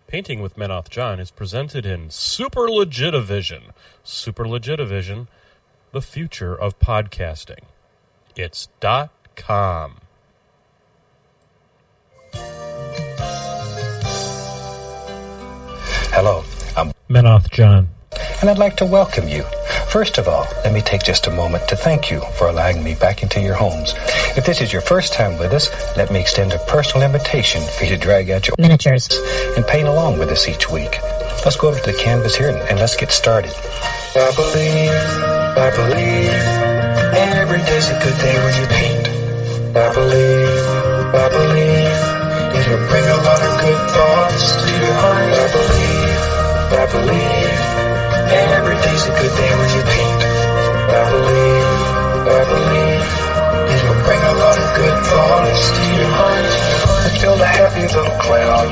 Painting with Menoth John is presented in Super Legitivision. Super Legitivision, the future of podcasting. It's .com. Hello, I'm Menoth John. and I'd like to welcome you. First of all, let me take just a moment to thank you for allowing me back into your homes. If this is your first time with us, let me extend a personal invitation for you to drag out your miniatures and paint along with us each week. Let's go over to the canvas here and let's get started. I believe, every day's a good day when you paint. I believe, it'll bring a lot of good thoughts to your heart. I believe, every day's a good day when you paint. I believe, it'll bring a lot of good thoughts to your heart. Let's build a happy little cloud.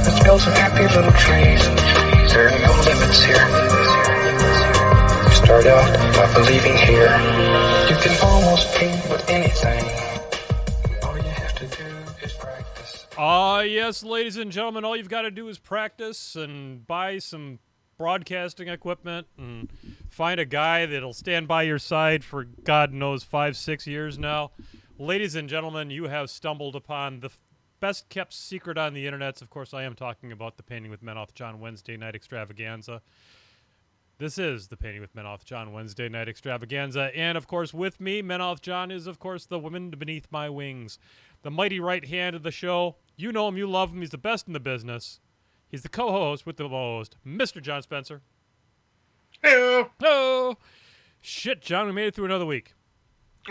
Let's build some happy little trees. There are no limits here. You start out by believing here. You can almost paint with anything. All you have to do is practice. Yes, ladies and gentlemen, all you've got to do is practice and buy some broadcasting equipment and find a guy that'll stand by your side for God knows 5-6 years now. Ladies and gentlemen, you have stumbled upon the best kept secret on the internet. Of course, I am talking about the Painting with Menoth John Wednesday Night Extravaganza. This is the Painting with Menoth John Wednesday Night Extravaganza. And, of course, with me, Menoth John is, of course, the woman beneath my wings. The mighty right hand of the show. You know him, you love him. He's the best in the business. He's the co-host with the most, Mr. John Spencer. Hey-o. Oh, shit, John, we made it through another week.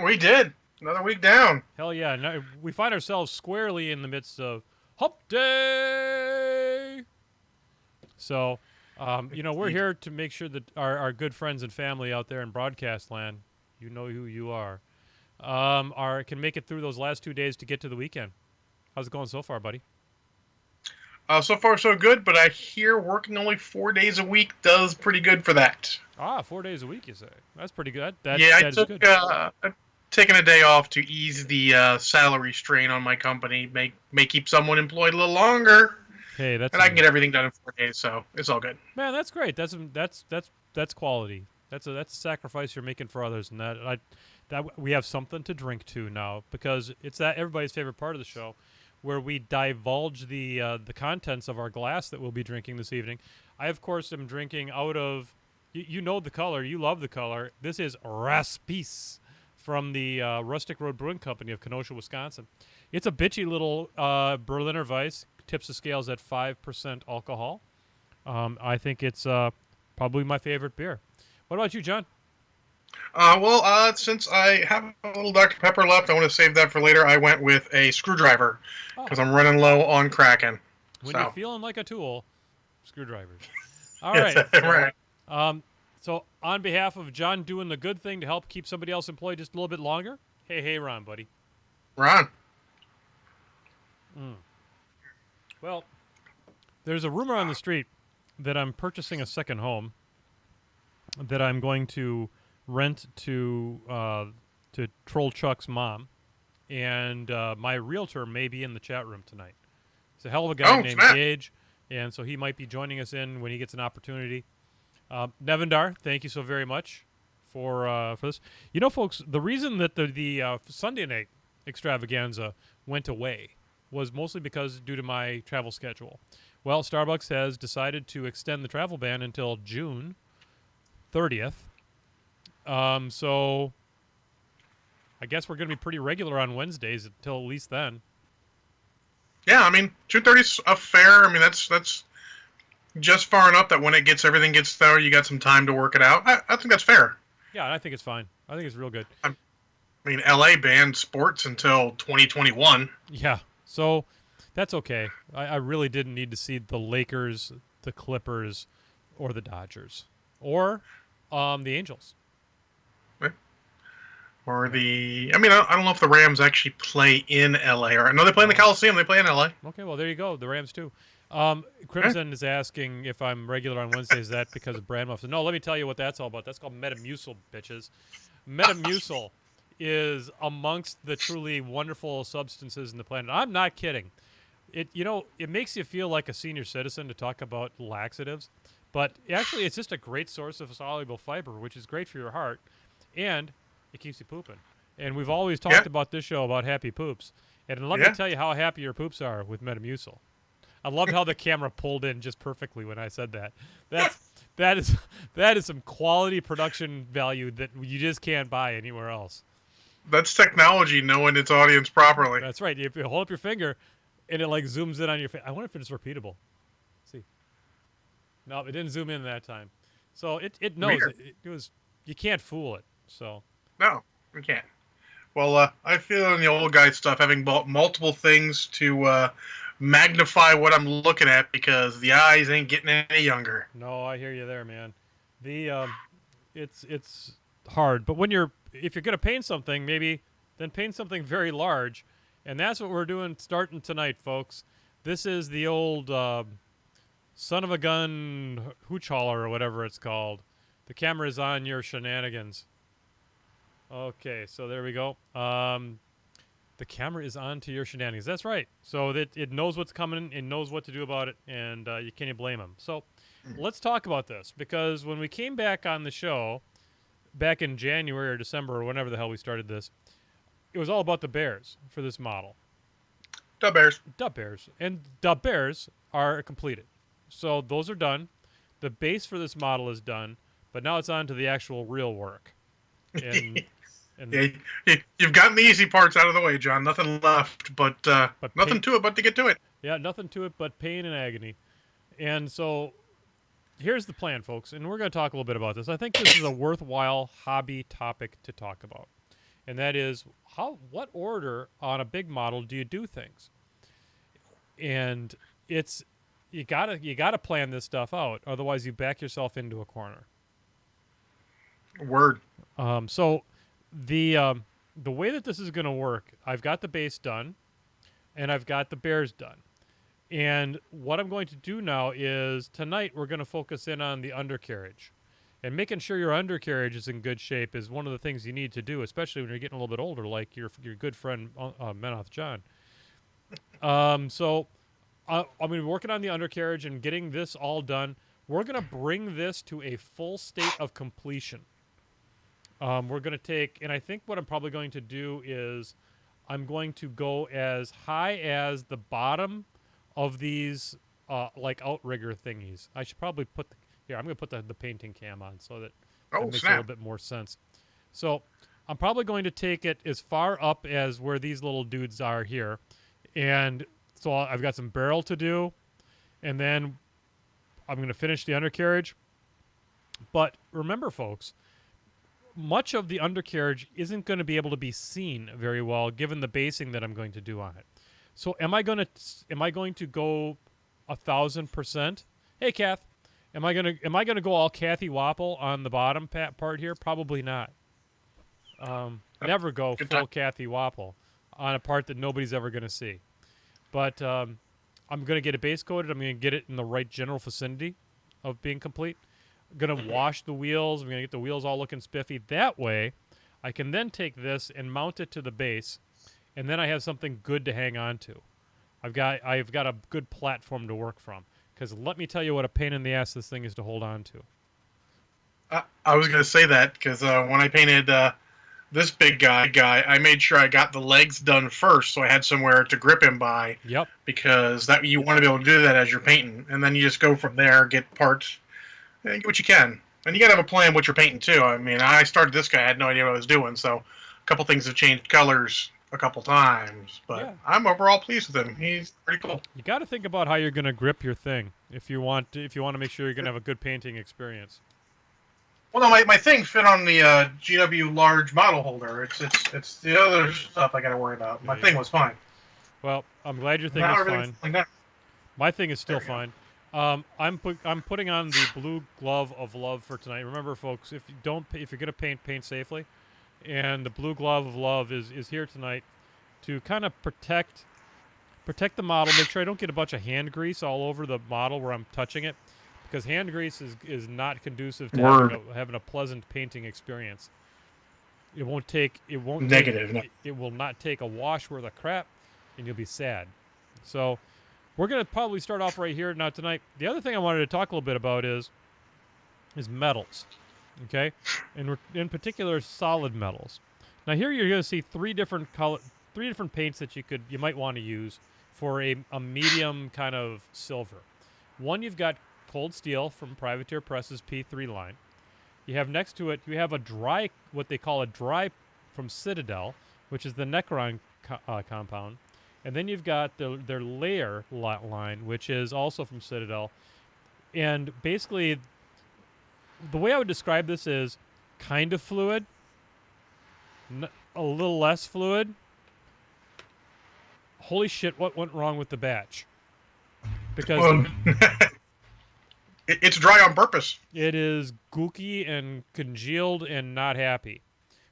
We did. Another week down. Hell yeah. Now, we find ourselves squarely in the midst of Hump Day. So, we're here to make sure that our good friends and family out there in broadcast land, you know who you are, can make it through those last 2 days to get to the weekend. How's it going so far, buddy? So far, so good, but I hear working only 4 days a week does pretty good for that. 4 days a week, you say? That's pretty good. I that took is good. I've taken a day off to ease the salary strain on my company. May keep someone employed a little longer. Hey, and I can get everything done in 4 days, so it's all good. Man, that's great. That's quality. That's a sacrifice you're making for others, and that we have something to drink to now, because it's that everybody's favorite part of the show, where we divulge the contents of our glass that we'll be drinking this evening. I, of course, am drinking out of, you know the color, you love the color. This is Raspis from the Rustic Road Brewing Company of Kenosha, Wisconsin. It's a bitchy little Berliner Weiss, tips the scales at 5% alcohol. I think it's probably my favorite beer. What about you, John? Since I have a little Dr. Pepper left, I want to save that for later. I went with a screwdriver because I'm running low on Kraken. When you're feeling like a tool, screwdrivers. All right. Right. So on behalf of John doing the good thing to help keep somebody else employed just a little bit longer, hey, Ron, buddy. Ron. Well, there's a rumor on the street that I'm purchasing a second home that I'm going to rent to Troll Chuck's mom, and my realtor may be in the chat room tonight. He's a hell of a guy named Gage, and so he might be joining us in when he gets an opportunity. Nevendar, thank you so very much for this. You know, folks, the reason that the Sunday night extravaganza went away was mostly because due to my travel schedule. Well, Starbucks has decided to extend the travel ban until June 30th. So I guess we're going to be pretty regular on Wednesdays until at least then. Yeah, I mean, 2:30's a fair. I mean, that's just far enough that when everything gets there, you got some time to work it out. I think that's fair. Yeah, I think it's fine. I think it's real good. I mean, LA banned sports until 2021. Yeah, so that's okay. I really didn't need to see the Lakers, the Clippers, or the Dodgers, or the Angels. Or I don't know if the Rams actually play in LA. Or no, they play in the Coliseum. They play in LA. Okay, well, there you go. The Rams, too. Crimson is asking if I'm regular on Wednesdays. Is that because of brand muffins? No, let me tell you what that's all about. That's called Metamucil, bitches. Metamucil is amongst the truly wonderful substances in the planet. I'm not kidding. it makes you feel like a senior citizen to talk about laxatives, but actually it's just a great source of soluble fiber, which is great for your heart, and it keeps you pooping. And we've always Yeah, talked about this show about happy poops, and let me yeah. tell you how happy your poops are with Metamucil. I loved how the camera pulled in just perfectly when I said that. That's that is that is some quality production value that you just can't buy anywhere else. That's technology knowing its audience properly. That's right. If you hold up your finger, and it like zooms in on your face. I wonder if it's repeatable. See, no, it didn't zoom in that time. So it knows Weird. it was. You can't fool it. So No, we can't. Well, I feel in the old guy stuff having multiple things to magnify what I'm looking at because the eyes ain't getting any younger. no, I hear you there, man. The it's hard, but when you're if you're gonna paint something, maybe then paint something very large, and that's what we're doing starting tonight, folks. This is the old son of a gun hooch hauler or whatever it's called. The camera is on your shenanigans. Okay, so there we go. The camera is on to your shenanigans. That's right. So that it knows what's coming, it knows what to do about it, and you can't blame him. So let's talk about this because when we came back on the show back in January or December or whenever the hell we started this, it was all about the bears for this model. Dub bears. Dub bears. And dub bears are completed. So those are done. The base for this model is done, but now it's on to the actual real work. And Yeah, you've gotten the easy parts out of the way, John. Nothing left, but nothing pain, to it but to get to it. yeah, nothing to it but pain and agony. And so here's the plan, folks, and we're going to talk a little bit about this. I think this is a worthwhile hobby topic to talk about. And that is what order on a big model do you do things? And it's you gotta plan this stuff out, otherwise you back yourself into a corner. Word. So the way that this is going to work, I've got the base done, and I've got the bears done. And what I'm going to do now is tonight we're going to focus in on the undercarriage. And making sure your undercarriage is in good shape is one of the things you need to do, especially when you're getting a little bit older, like your good friend Menoth John. So I'm going to be working on the undercarriage and getting this all done. We're going to bring this to a full state of completion. We're going to take, and I think what I'm probably going to do is I'm going to go as high as the bottom of these like outrigger thingies. I should probably put here. I'm going to put the painting cam on so that Oh, makes a snap. little bit more sense. So I'm probably going to take it as far up as where these little dudes are here, and so I've got some barrel to do, and then I'm going to finish the undercarriage. But remember, folks, much of the undercarriage isn't going to be able to be seen very well given the basing that I'm going to do on it. So am I going to go 1,000%? Hey, Kath, am I going to go all Kathy Wapple on the bottom part here? Probably not. Never go Good full time. Kathy Wapple on a part that nobody's ever going to see. But I'm going to get it base coated. I'm going to get it in the right general vicinity of being complete. I'm going to wash the wheels. I'm going to get the wheels all looking spiffy. That way, I can then take this and mount it to the base, and then I have something good to hang on to. I've got a good platform to work from. Because let me tell you what a pain in the ass this thing is to hold on to. I was going to say that because when I painted this big guy, I made sure I got the legs done first, so I had somewhere to grip him by. Yep. Because that you want to be able to do that as you're painting, and then you just go from there, get parts, and get what you can. And you got to have a plan what you're painting too. I mean, I started this guy, I had no idea what I was doing, so a couple things have changed colors a couple times, but Yeah. I'm overall pleased with him. He's pretty cool. You got to think about how you're going to grip your thing if you want to make sure you're going to have a good painting experience. Well, no, my thing fit on the GW large model holder. It's the other stuff I got to worry about. My thing was fine. Well, I'm glad your thing Now is everything's fine. like that. My thing is still There we fine. I'm putting on the blue glove of love for tonight. Remember, folks, if you're gonna paint safely, and the blue glove of love is here tonight to kind of protect the model. Make sure I don't get a bunch of hand grease all over the model where I'm touching it, because hand grease is not conducive to having a pleasant painting experience. It will Negative. No. It will not take a wash worth of crap, and you'll be sad. So we're going to probably start off right here now tonight. The other thing I wanted to talk a little bit about is metals, okay? And in particular, solid metals. Now here you're going to see three different paints that you might want to use for a medium kind of silver. One, you've got cold steel from Privateer Press's P3 line. You have next to it, you have a dry, what they call a dry from Citadel, which is the Necron compound. And then you've got their layer line, which is also from Citadel. And basically, the way I would describe this is kind of fluid, a little less fluid. Holy shit, what went wrong with the batch? Because it's dry on purpose. it is gooky and congealed and not happy,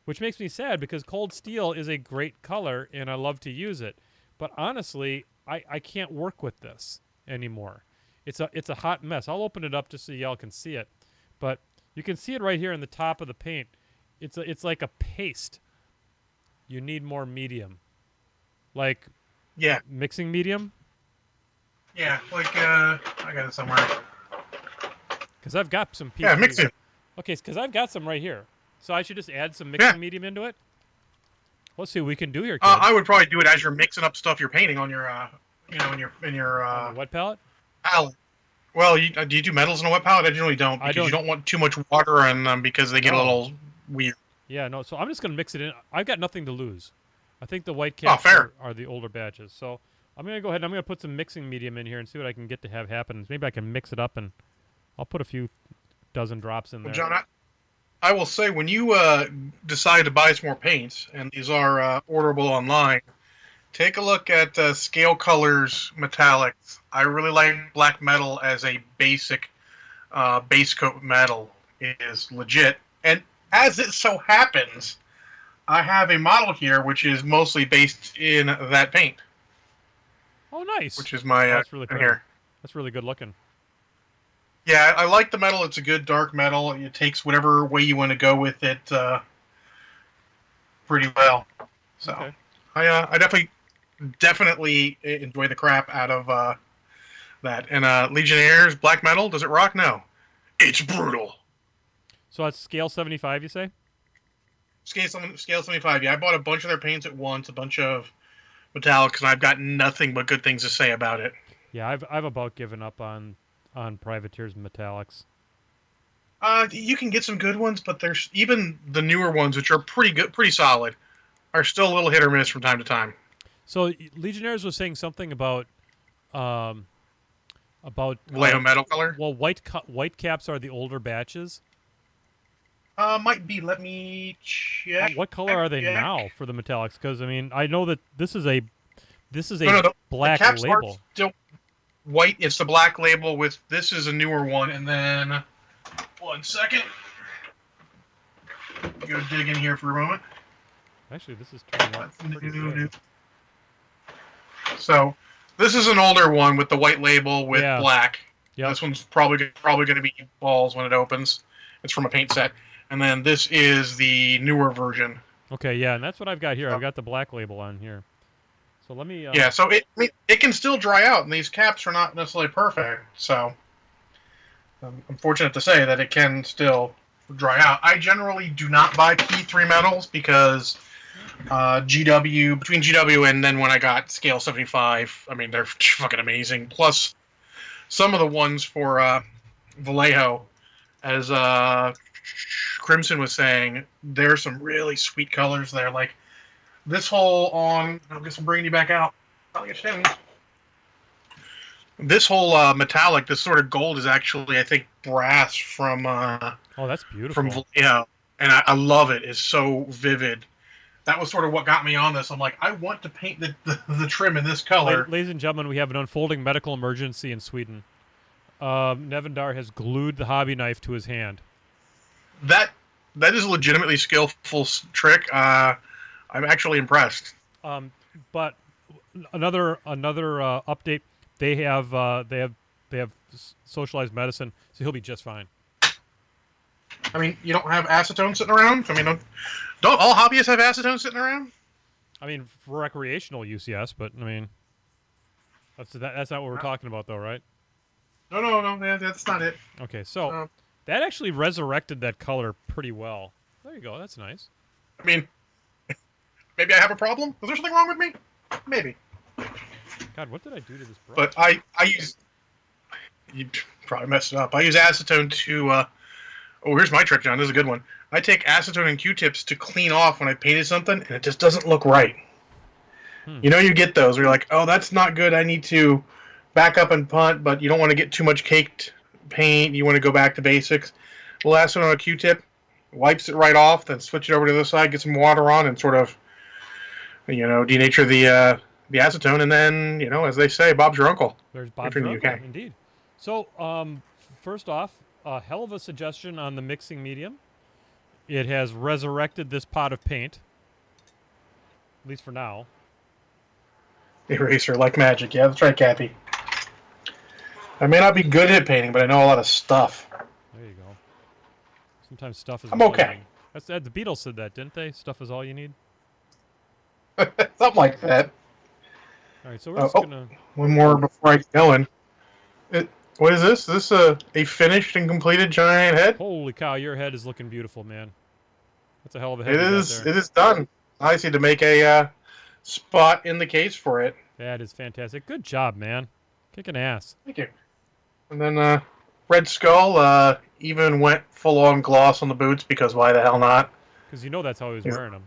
which makes me sad because cold steel is a great color and I love to use it. But honestly, I can't work with this anymore. It's a hot mess. I'll open it up just so y'all can see it. But you can see it right here in the top of the paint. It's like a paste. You need more medium. Like mixing medium? Yeah, like I got it somewhere. Because I've got some P3. Yeah, mix it. Okay, because I've got some right here. So I should just add some mixing medium into it? Let's see what we can do here, kids. I would probably do it as you're mixing up stuff you're painting on your, in your wet palette. Palette. Well, do you do metals in a wet palette? I generally don't because you don't want too much water in them because they get a little weird. Yeah, no. So I'm just gonna mix it in. I've got nothing to lose. I think the white caps are the older batches. So I'm gonna go ahead and I'm gonna put some mixing medium in here and see what I can get to have happen. Maybe I can mix it up and I'll put a few dozen drops in there. John, I will say, when you decide to buy some more paints, and these are orderable online, take a look at Scale Colors Metallics. I really like black metal as a basic base coat metal. It is legit. And as it so happens, I have a model here which is mostly based in that paint. Oh, nice. Which is my that's really here. That's really good looking. Yeah, I like the metal. It's a good dark metal. It takes whatever way you want to go with it pretty well. So okay. I definitely enjoy the crap out of that. And Legionnaires black metal, does it rock? No, it's brutal. So that's scale 75, you say? Scale 75. Yeah, I bought a bunch of their paints at once, a bunch of metallics, and I've got nothing but good things to say about it. Yeah, I've about given up on Privateer's metallics. You can get some good ones, but there's even the newer ones, which are pretty good, pretty solid, are still a little hit or miss from time to time. So Legionnaires was saying something about Vallejo metal color. Well, white caps are the older batches. Might be. Let me check. What color are they now for the metallics? Because I mean, I know that this is a black the caps label. Are still white. It's the black label with this is a newer one, and then 1 second. Go dig in here for a moment. Actually, this is turning out pretty good. So, this is an older one with the white label with black. Yep. This one's probably going to be balls when it opens. It's from a paint set. And then this is the newer version. Okay, yeah, and that's what I've got here. I've got the black label on here. So let me... yeah, so it can still dry out, and these caps are not necessarily perfect. So I'm fortunate to say that it can still dry out. I generally do not buy P3 metals because between GW and then when I got Scale 75, I mean, they're fucking amazing. Plus, some of the ones for Vallejo, as Crimson was saying, there's some really sweet colors there. Like this whole I guess I'm bringing you back out. This whole metallic, this sort of gold is actually, I think, brass from. Oh, that's beautiful. From Vallejo, and I love it. It's so vivid. That was sort of what got me on this. I'm like, I want to paint the trim in this color. Ladies and gentlemen, we have an unfolding medical emergency in Sweden. Nevendar has glued the hobby knife to his hand. That is a legitimately skillful trick. I'm actually impressed. But another update. They have socialized medicine, so he'll be just fine. I mean, you don't have acetone sitting around? I mean, don't all hobbyists have acetone sitting around? I mean, for recreational use, yes, but I mean... That's not what we're talking about, though, right? No, that's not it. Okay, so Um, that actually resurrected that color pretty well. There you go. That's nice. I mean, maybe I have a problem. Is there something wrong with me? Maybe. God, what did I do to this brush? But I use, you probably messed it up. I use acetone to. Oh, here's my trick, John. This is a good one. I take acetone and Q-tips to clean off when I painted something, and it just doesn't look right. You know, you get those where you're like, oh, that's not good. I need to back up and punt, but you don't want to get too much caked paint. You want to go back to basics. A little acetone on a Q-tip, wipes it right off, then switch it over to the other side, get some water on, and sort of, denature the acetone, and then, as they say, Bob's your uncle. There's Bob's If you're your in the uncle, UK. indeed. So, first off, a hell of a suggestion on the mixing medium. It has resurrected this pot of paint, at least for now. Eraser, like magic. Yeah, that's right, Kathy. I may not be good at painting, but I know a lot of stuff. There you go. Sometimes stuff is. I'm okay. The Beatles said that, didn't they? Stuff is all you need. Something like that. All right, so we're just gonna. One more before I get going. What is this? Is this a finished and completed giant head? Holy cow, your head is looking beautiful, man. That's a hell of a head. It is. It is done. I just need to make a spot in the case for it. That is fantastic. Good job, man. Kicking ass. Thank you. And then Red Skull even went full on gloss on the boots because why the hell not? Because you know that's how he was wearing them.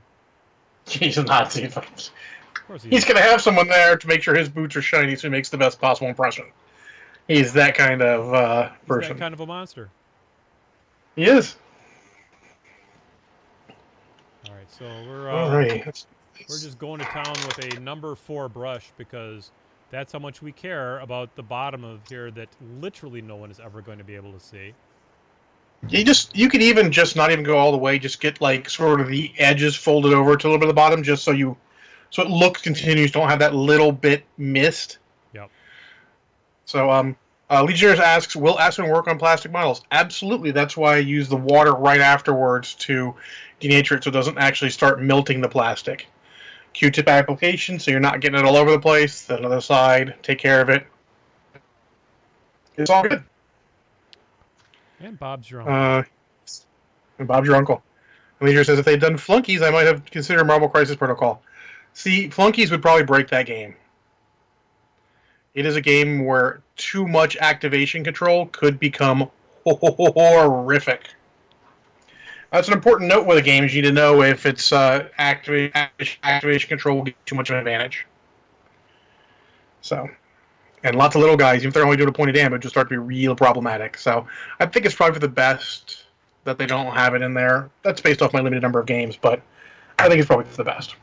He's a Nazi. Of course he He's is. going to have someone there to make sure his boots are shiny so he makes the best possible impression. He's that kind of He's person. that kind of a monster. He is. All right, so we're just going to town with a number 4 brush because that's how much we care about the bottom of here that literally no one is ever going to be able to see. You could even just not even go all the way, just get like sort of the edges folded over to a little bit of the bottom just so it looks continuous, don't have that little bit missed. Yep. So Legionnaires asks, will acetone work on plastic models? Absolutely. That's why I use the water right afterwards to denature it so it doesn't actually start melting the plastic. Q-tip application, so you're not getting it all over the place. Then on the side, take care of it. It's all good. And Bob's your uncle. And Bob's your uncle. Leisure says, if they'd done flunkies, I might have considered Marvel Crisis Protocol. See, flunkies would probably break that game. It is a game where too much activation control could become horrific. That's an important note with a game. Is you need to know if it's activation control will get too much of an advantage. So, and lots of little guys, even if they're only doing a point of damage, will start to be real problematic. So, I think it's probably for the best that they don't have it in there. That's based off my limited number of games, but I think it's probably for the best.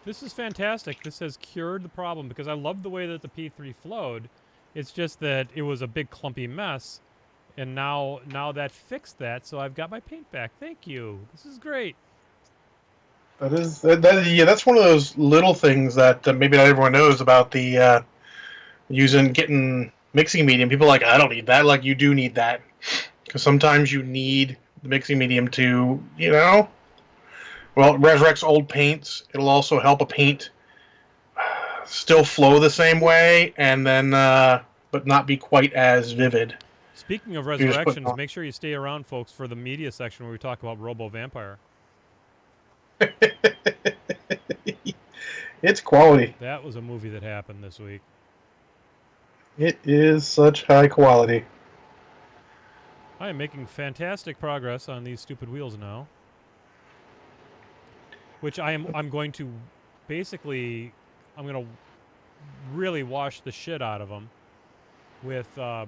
This is fantastic. This has cured the problem because I love the way that the P3 flowed. It's just that it was a big clumpy mess, and now that fixed that, so I've got my paint back. Thank you. This is great. That's one of those little things that maybe not everyone knows about the getting mixing medium. People are like, I don't need that. Like, you do need that because sometimes you need the mixing medium to, well, it resurrects old paints. It'll also help a paint still flow the same way, and then but not be quite as vivid. Speaking of resurrections, make sure you stay around, folks, for the media section where we talk about Robo Vampire. It's quality. That was a movie that happened this week. It is such high quality. I am making fantastic progress on these stupid wheels now. Which I'm going to basically, I'm going to really wash the shit out of them with, and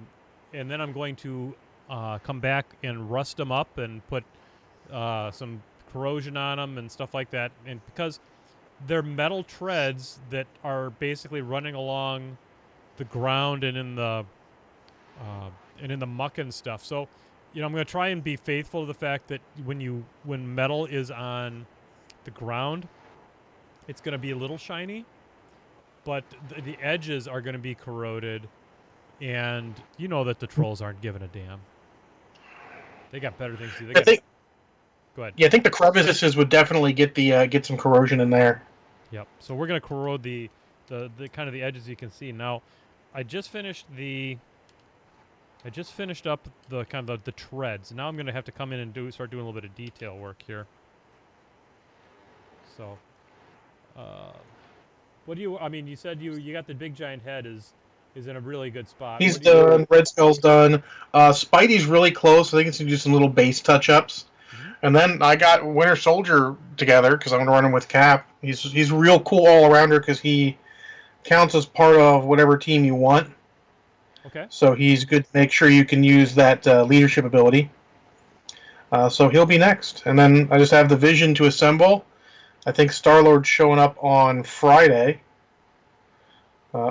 then I'm going to come back and rust them up and put some corrosion on them and stuff like that. And because they're metal treads that are basically running along the ground and in the muck and stuff. So, I'm going to try and be faithful to the fact that when metal is on the ground, it's going to be a little shiny, but the edges are going to be corroded, and you know that the trolls aren't giving a damn. They got better things to do. Go ahead. Yeah, I think the crevices would definitely get some corrosion in there. Yep. So we're going to corrode the kind of the edges you can see. Now, I just finished up the kind of the treads. Now I'm going to have to come in and start doing a little bit of detail work here. So, what do you? I mean, you said you got the big giant head is in a really good spot. He's done. Red Skull's done. Spidey's really close. I think it's going to do some little base touch-ups. Mm-hmm. And then I got Winter Soldier together because I'm going to run him with Cap. He's real cool all-arounder because he counts as part of whatever team you want. Okay. So he's good to make sure you can use that leadership ability. So he'll be next. And then I just have the Vision to assemble. I think Star-Lord's showing up on Friday.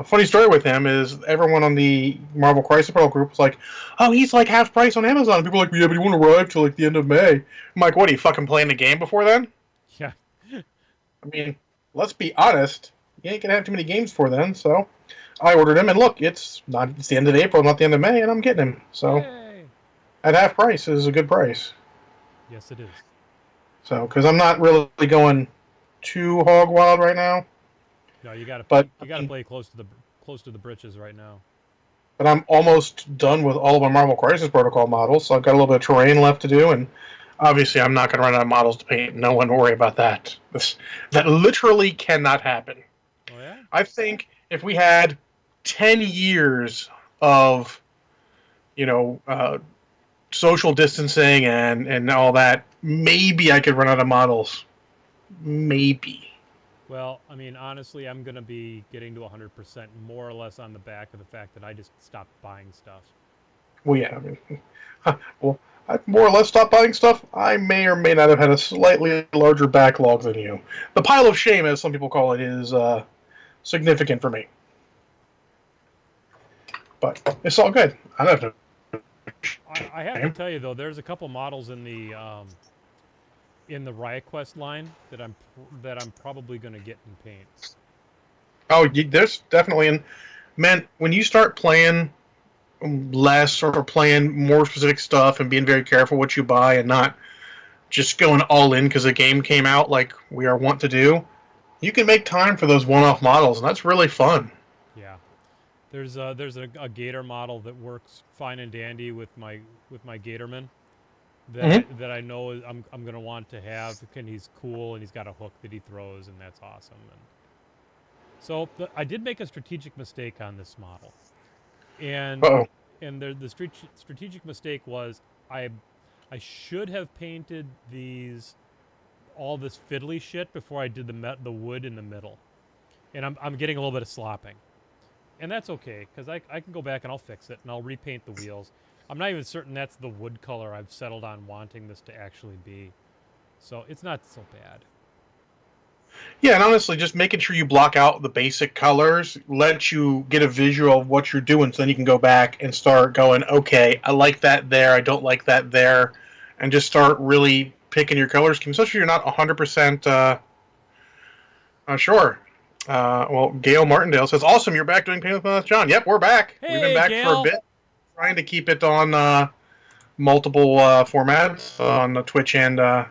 Funny story with him is everyone on the Marvel Crisis Protocol group was like, oh, he's like half price on Amazon. People are like, yeah, but he won't arrive till like the end of May. I'm like, what, are you fucking playing the game before then? Yeah. I mean, let's be honest. You ain't going to have too many games before then, so I ordered him, and look, it's the end of April, not the end of May, and I'm getting him. So Yay. At half price is a good price. Yes, it is. So, because I'm not really going too hog wild right now. No, you got to play close to the britches right now. But I'm almost done with all of my Marvel Crisis Protocol models, so I've got a little bit of terrain left to do, and obviously I'm not going to run out of models to paint. No one worry about that. That literally cannot happen. Oh, yeah? I think if we had 10 years of, social distancing and all that, maybe I could run out of models. Maybe. Well, I mean, honestly, I'm going to be getting to 100% more or less on the back of the fact that I just stopped buying stuff. Well, yeah. I mean, I more or less stopped buying stuff. I may or may not have had a slightly larger backlog than you. The pile of shame, as some people call it, is significant for me. But it's all good. I don't have to. I have to tell you, though, there's a couple models in the Riot Quest line that I'm probably going to get in paint. Oh, there's definitely. And man, when you start playing less or playing more specific stuff and being very careful what you buy and not just going all in because the game came out like we are wont to do, you can make time for those one-off models, and that's really fun. Yeah, there's a Gator model that works fine and dandy with my Gatorman. That I know I'm going to want to have, and he's cool, and he's got a hook that he throws, and that's awesome. And so I did make a strategic mistake on this model, and the strategic mistake was I should have painted all this fiddly shit before I did the wood in the middle, and I'm getting a little bit of slopping, and that's okay because I can go back and I'll fix it and I'll repaint the wheels. I'm not even certain that's the wood color I've settled on wanting this to actually be. So it's not so bad. Yeah, and honestly, just making sure you block out the basic colors lets you get a visual of what you're doing, so then you can go back and start going, okay, I like that there, I don't like that there, and just start really picking your color scheme, especially if you're not 100% sure. Well, Gail Martindale says, awesome, you're back doing Paint with John. Yep, we're back. Hey, we've been back Gail. for a bit. Trying to keep it on multiple formats on the Twitch and the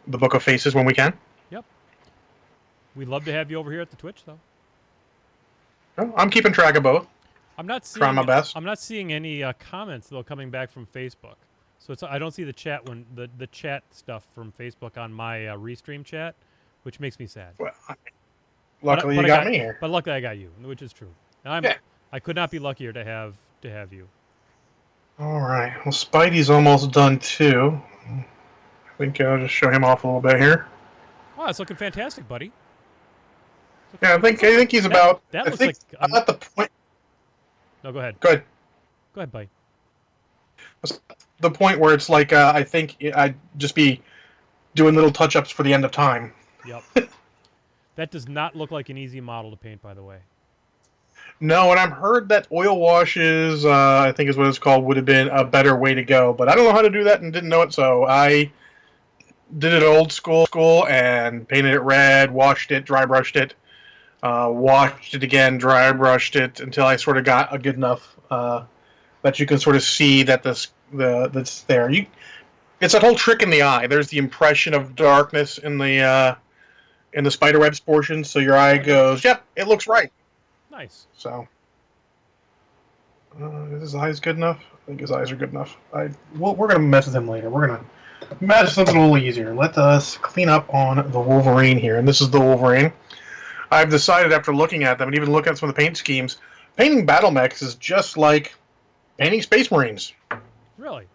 Book of Faces when we can. Yep. We'd love to have you over here at the Twitch, though. Oh, I'm keeping track of both. I'm not seeing. Trying my best. I'm not seeing any comments though coming back from Facebook. So I don't see the chat the chat stuff from Facebook on my restream chat, which makes me sad. Well, luckily you got me here. But luckily I got you, which is true. I could not be luckier to have you. All right. Well, Spidey's almost done too. I think I'll just show him off a little bit here. Wow, it's looking fantastic, buddy. Yeah, I think he's about. That looks like I'm at the point. No, go ahead. Go ahead. Go ahead, buddy. The point where it's like I think I'd just be doing little touch-ups for the end of time. Yep. That does not look like an easy model to paint, by the way. No, and I've heard that oil washes, I think is what it's called, would have been a better way to go. But I don't know how to do that and didn't know it, so I did it old school and painted it red, washed it, dry brushed it, washed it again, dry brushed it until I sort of got a good enough that you can sort of see that that's there. It's that whole trick in the eye. There's the impression of darkness in the spiderwebs portion, so your eye goes, yep, it looks right. Nice. So, Is his eyes good enough? I think his eyes are good enough. We're gonna mess with him later. We're gonna mess something a little easier. Let us clean up on the Wolverine here, and this is the Wolverine. I've decided after looking at them and even looking at some of the paint schemes, painting battle mechs is just like painting Space Marines. Really?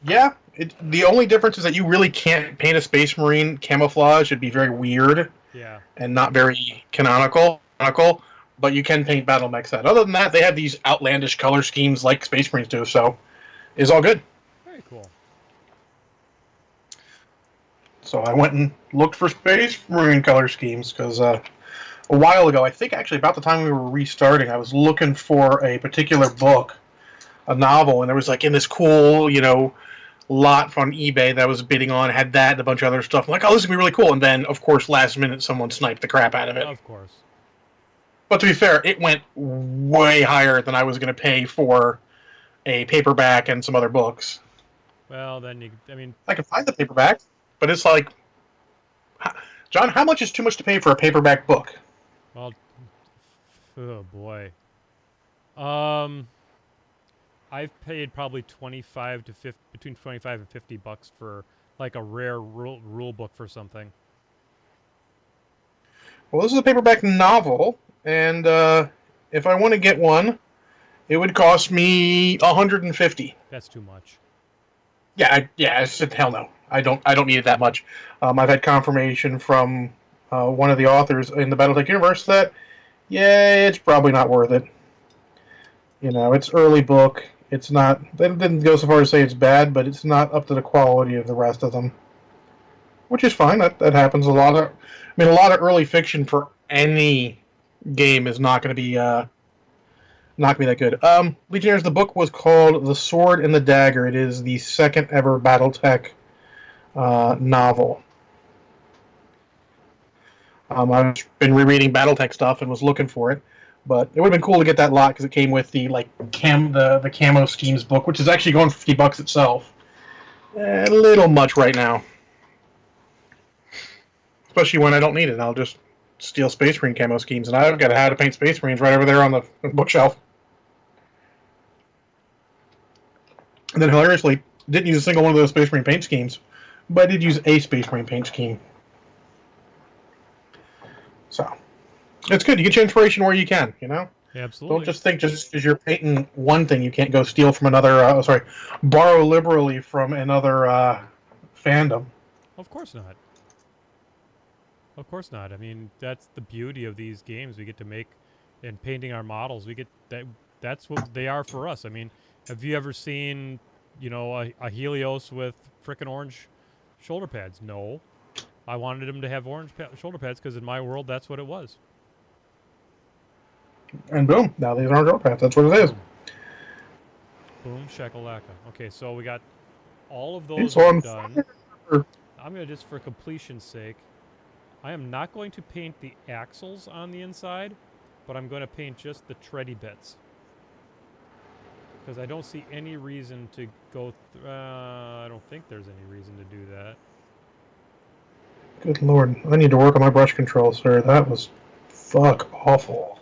Yeah. The only difference is that you really can't paint a Space Marine camouflage. It'd be very weird. Yeah. And not very canonical. But you can paint battle mechs that. Other than that, they have these outlandish color schemes like Space Marines do, so it's all good. Very cool. So I went and looked for Space Marine color schemes because a while ago, I think actually about the time we were restarting, I was looking for a particular book, a novel, and there was like in this cool, lot from eBay that I was bidding on, had that and a bunch of other stuff. I'm like, oh, this is going to be really cool. And then, of course, last minute, someone sniped the crap out of it. Of course. But to be fair, it went way higher than I was going to pay for a paperback and some other books. Well, then I can find the paperback, but it's like, John, how much is too much to pay for a paperback book? well, oh boy. I've paid probably between 25 and $50 for like a rare rule book for something. Well, this is a paperback novel, and if I want to get one, it would cost me $150. That's too much. Yeah, I said hell no. I don't need it that much. I've had confirmation from one of the authors in the BattleTech universe that it's probably not worth it. It's early book. It's not. They didn't go so far as to say it's bad, but it's not up to the quality of the rest of them, which is fine. That happens a lot. A lot of early fiction for any game is not going to be that good. Legionnaires, the book was called The Sword and the Dagger. It is the second ever BattleTech novel. I've been rereading BattleTech stuff and was looking for it, but it would have been cool to get that lot because it came with the the camo schemes book, which is actually going for $50 itself. A little much right now, especially when I don't need it. I'll just steal Space Marine camo schemes, and I've got How to Paint Space Marines right over there on the bookshelf. And then hilariously, didn't use a single one of those Space Marine paint schemes, but I did use a Space Marine paint scheme. So, it's good. You get your inspiration where you can, Yeah, absolutely. Don't just think just because you're painting one thing, you can't go steal from another, borrow liberally from another fandom. Of course not. Of course not. That's the beauty of these games. We get to make and painting our models. We get that's what they are for us. Have you ever seen, a Helios with frickin' orange shoulder pads? No. I wanted him to have orange shoulder pads because in my world, that's what it was. And boom, now these are shoulder pads. That's what it is. Boom, shakalaka. Okay, so we got all of those on done. fire. I'm going to, just for completion's sake, I am not going to paint the axles on the inside, but I'm going to paint just the tready bits. Because I don't see any reason to go... I don't think there's any reason to do that. Good lord, I need to work on my brush control, sir. That was awful.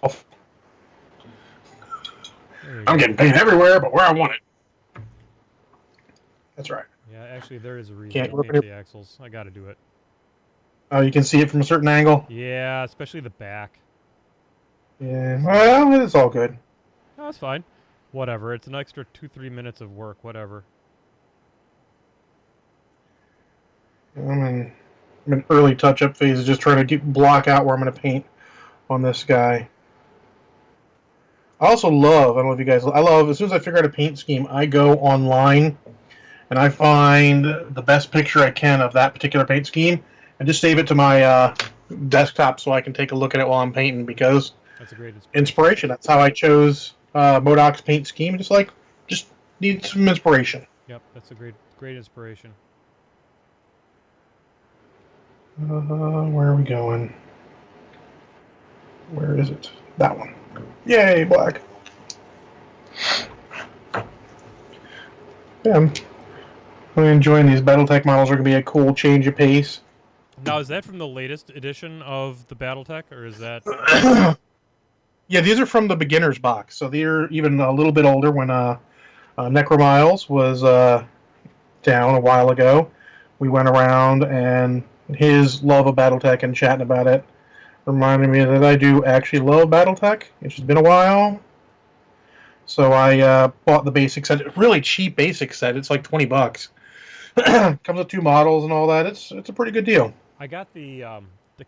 I'm getting paint everywhere, but where I want it. That's right. Yeah, actually, there is a reason Can't to work paint the axles. I got to do it. Oh, you can see it from a certain angle? Yeah, especially the back. Yeah, well, it's all good. No, that's fine. Whatever. It's an extra 2-3 minutes of work. Whatever. I'm in early touch-up phase, just trying to block out where I'm going to paint on this guy. I also love, I don't know if you guys, as soon as I figure out a paint scheme, I go online and I find the best picture I can of that particular paint scheme and just save it to my desktop so I can take a look at it while I'm painting, because that's a great inspiration. That's how I chose Modoc's paint scheme. Just need some inspiration. Yep, that's a great inspiration. Where are we going? Where is it? That one. Yay, black. Yeah, I'm enjoying these BattleTech models. Are going to be a cool change of pace. Now, is that from the latest edition of the BattleTech, or is that... Yeah, these are from the beginner's box, so they're even a little bit older. When Necromiles was down a while ago, we went around and his love of BattleTech and chatting about it reminded me that I do actually love BattleTech. It's just been a while, so I bought the basic set. Really cheap basic set. It's like $20. Comes with 2 models and all that. It's a pretty good deal. I got the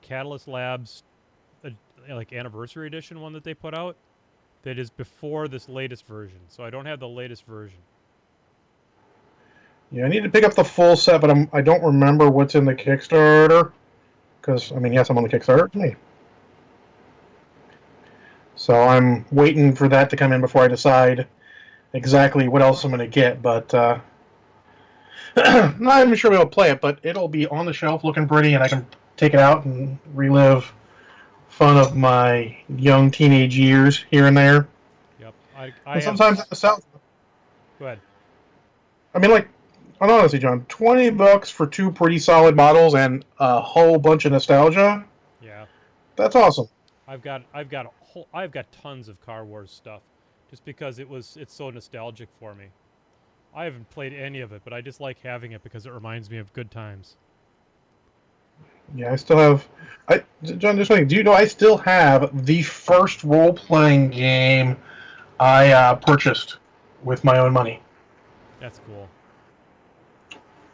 Catalyst Labs uh, like anniversary edition one that they put out. That is before this latest version, so I don't have the latest version. Yeah, I need to pick up the full set, but I don't remember what's in the Kickstarter. Because I mean, yes, I'm on the Kickstarter. Hey. So I'm waiting for that to come in before I decide exactly what else I'm going to get. But not even sure we'll play it, but it'll be on the shelf looking pretty, and I can take it out and relive fun of my young teenage years here and there. Yep, I And have. sometimes the South. Go ahead. I mean, like, honestly, John, $20 for 2 pretty solid models and a whole bunch of nostalgia. Yeah, That's awesome. I've got tons of Car Wars stuff, just because it's so nostalgic for me. I haven't played any of it, but I just like having it because it reminds me of good times. Yeah, I still have. John, just wondering, do you know I still have the first role-playing game I purchased with my own money? That's cool.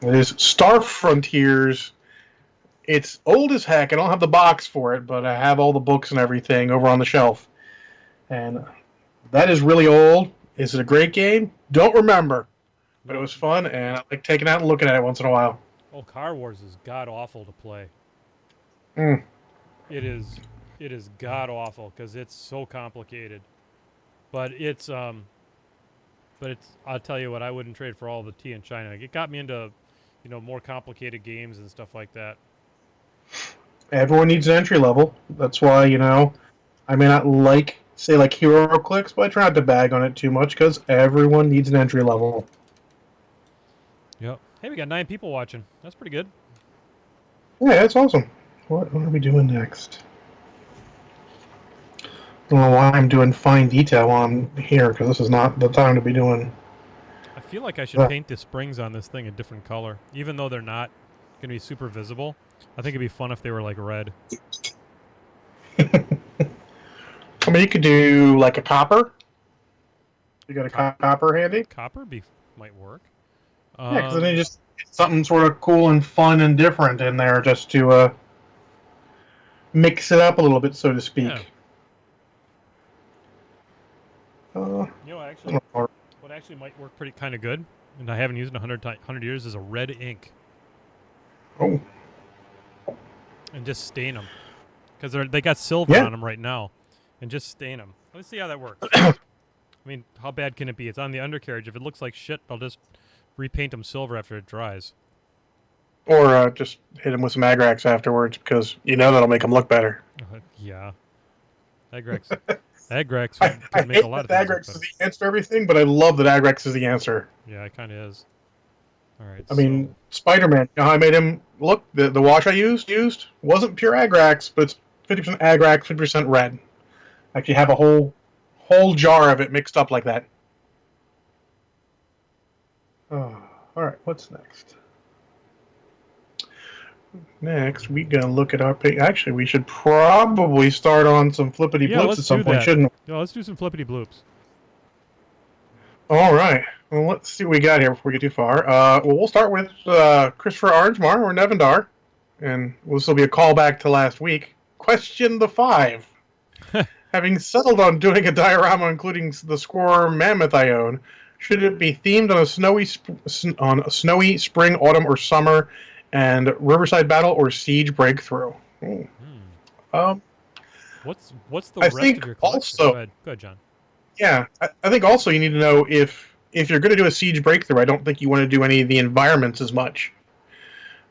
It is Star Frontiers. It's old as heck. I don't have the box for it, but I have all the books and everything over on the shelf. And that is really old. Is it a great game? Don't remember, but it No, was fun, and I like taking it out and looking at it once in a while. oh, Car Wars is god awful to play. Mm. It is, it is god awful because it's so complicated. But it's. I'll tell you what, I wouldn't trade for all the tea in China. It got me into, more complicated games and stuff like that. Everyone needs an entry level. That's why, I may not say like Hero Clicks, but I try not to bag on it too much because everyone needs an entry level. Yep. Hey, we got 9 people watching. That's pretty good. Yeah, that's awesome. What are we doing next? I don't know why I'm doing fine detail while I'm here because this is not the time to be doing I feel like I should that. paint the springs on this thing a different color, even though they're not going to be super visible. I think it'd be fun if they were like red. I mean, you could do like a copper. You got a Cop- copper handy? Copper might work. Yeah, because then you Um, just get something sort of cool and fun and different in there just to mix it up a little bit, so to yeah. speak. Uh, Actually, what actually might work pretty kind of good, and I haven't used in 100 years, is a red ink, oh, and just stain them because they got silver yeah. on them right now, and just stain them. Let's see how that works. I mean, how bad can it be? It's on the undercarriage. If it looks like shit, I'll just repaint them silver after it dries. Or just hit him with some Agrax afterwards because that'll make him look better. Yeah, Agrex. Agrex I could make a hate lot of that things look Agrax is better. the answer to everything, but I love that Agrax is the answer. Yeah, it kind of is. All right. I mean, Spider-Man, you know how I made him look? The wash I used wasn't pure Agrax, but it's 50% Agrax, 50% red. I actually have a whole jar of it mixed up like that. Oh, all right, what's next? Next, we're going to look at our page. Actually, we should probably start on some flippity Yeah, blips let's at some do point, that. shouldn't we? Yeah, let's do some flippity bloops. All right. Well, let's see what we got here before we get too far. We'll start with Christopher Orangemar, or Nevendar, and this will be a callback to last week. Question the 5. Having settled on doing a diorama including the squirrel mammoth I own, should it be themed on a snowy spring, autumn, or summer, and Riverside Battle or Siege Breakthrough? Hmm. Um, What's the I rest think of your collection? also, Go ahead, John. yeah, I think also you need to know if you're going to do a Siege Breakthrough, I don't think you want to do any of the environments as much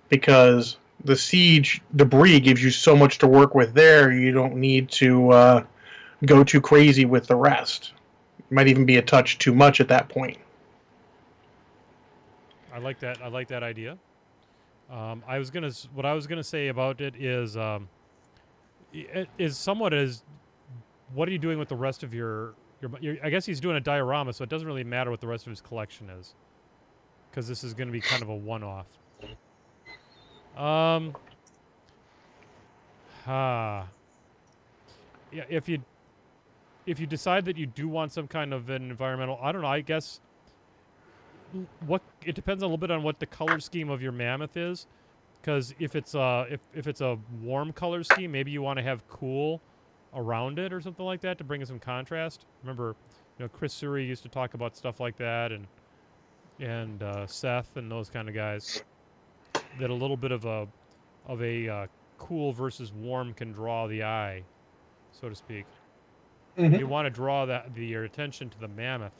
because the siege debris gives you so much to work with there. You don't need to go too crazy with the rest. It might even be a touch too much at that point. I like that. I like that idea. What I was gonna say about it is, it is somewhat as what are you doing with the rest of your I guess he's doing a diorama, so it doesn't really matter what the rest of his collection is, because this is going to be kind of a one-off. Yeah, if you decide that you do want some kind of an environmental, I don't know, I guess what it depends a little bit on what the color scheme of your mammoth is, because if it's a warm color scheme, maybe you want to have cool around it or something like that to bring in some contrast. Remember, Chris Suri used to talk about stuff like that, and Seth and those kind of guys, that a little bit of a cool versus warm can draw the eye, so to speak. Mm-hmm. You want to draw your attention to the mammoth,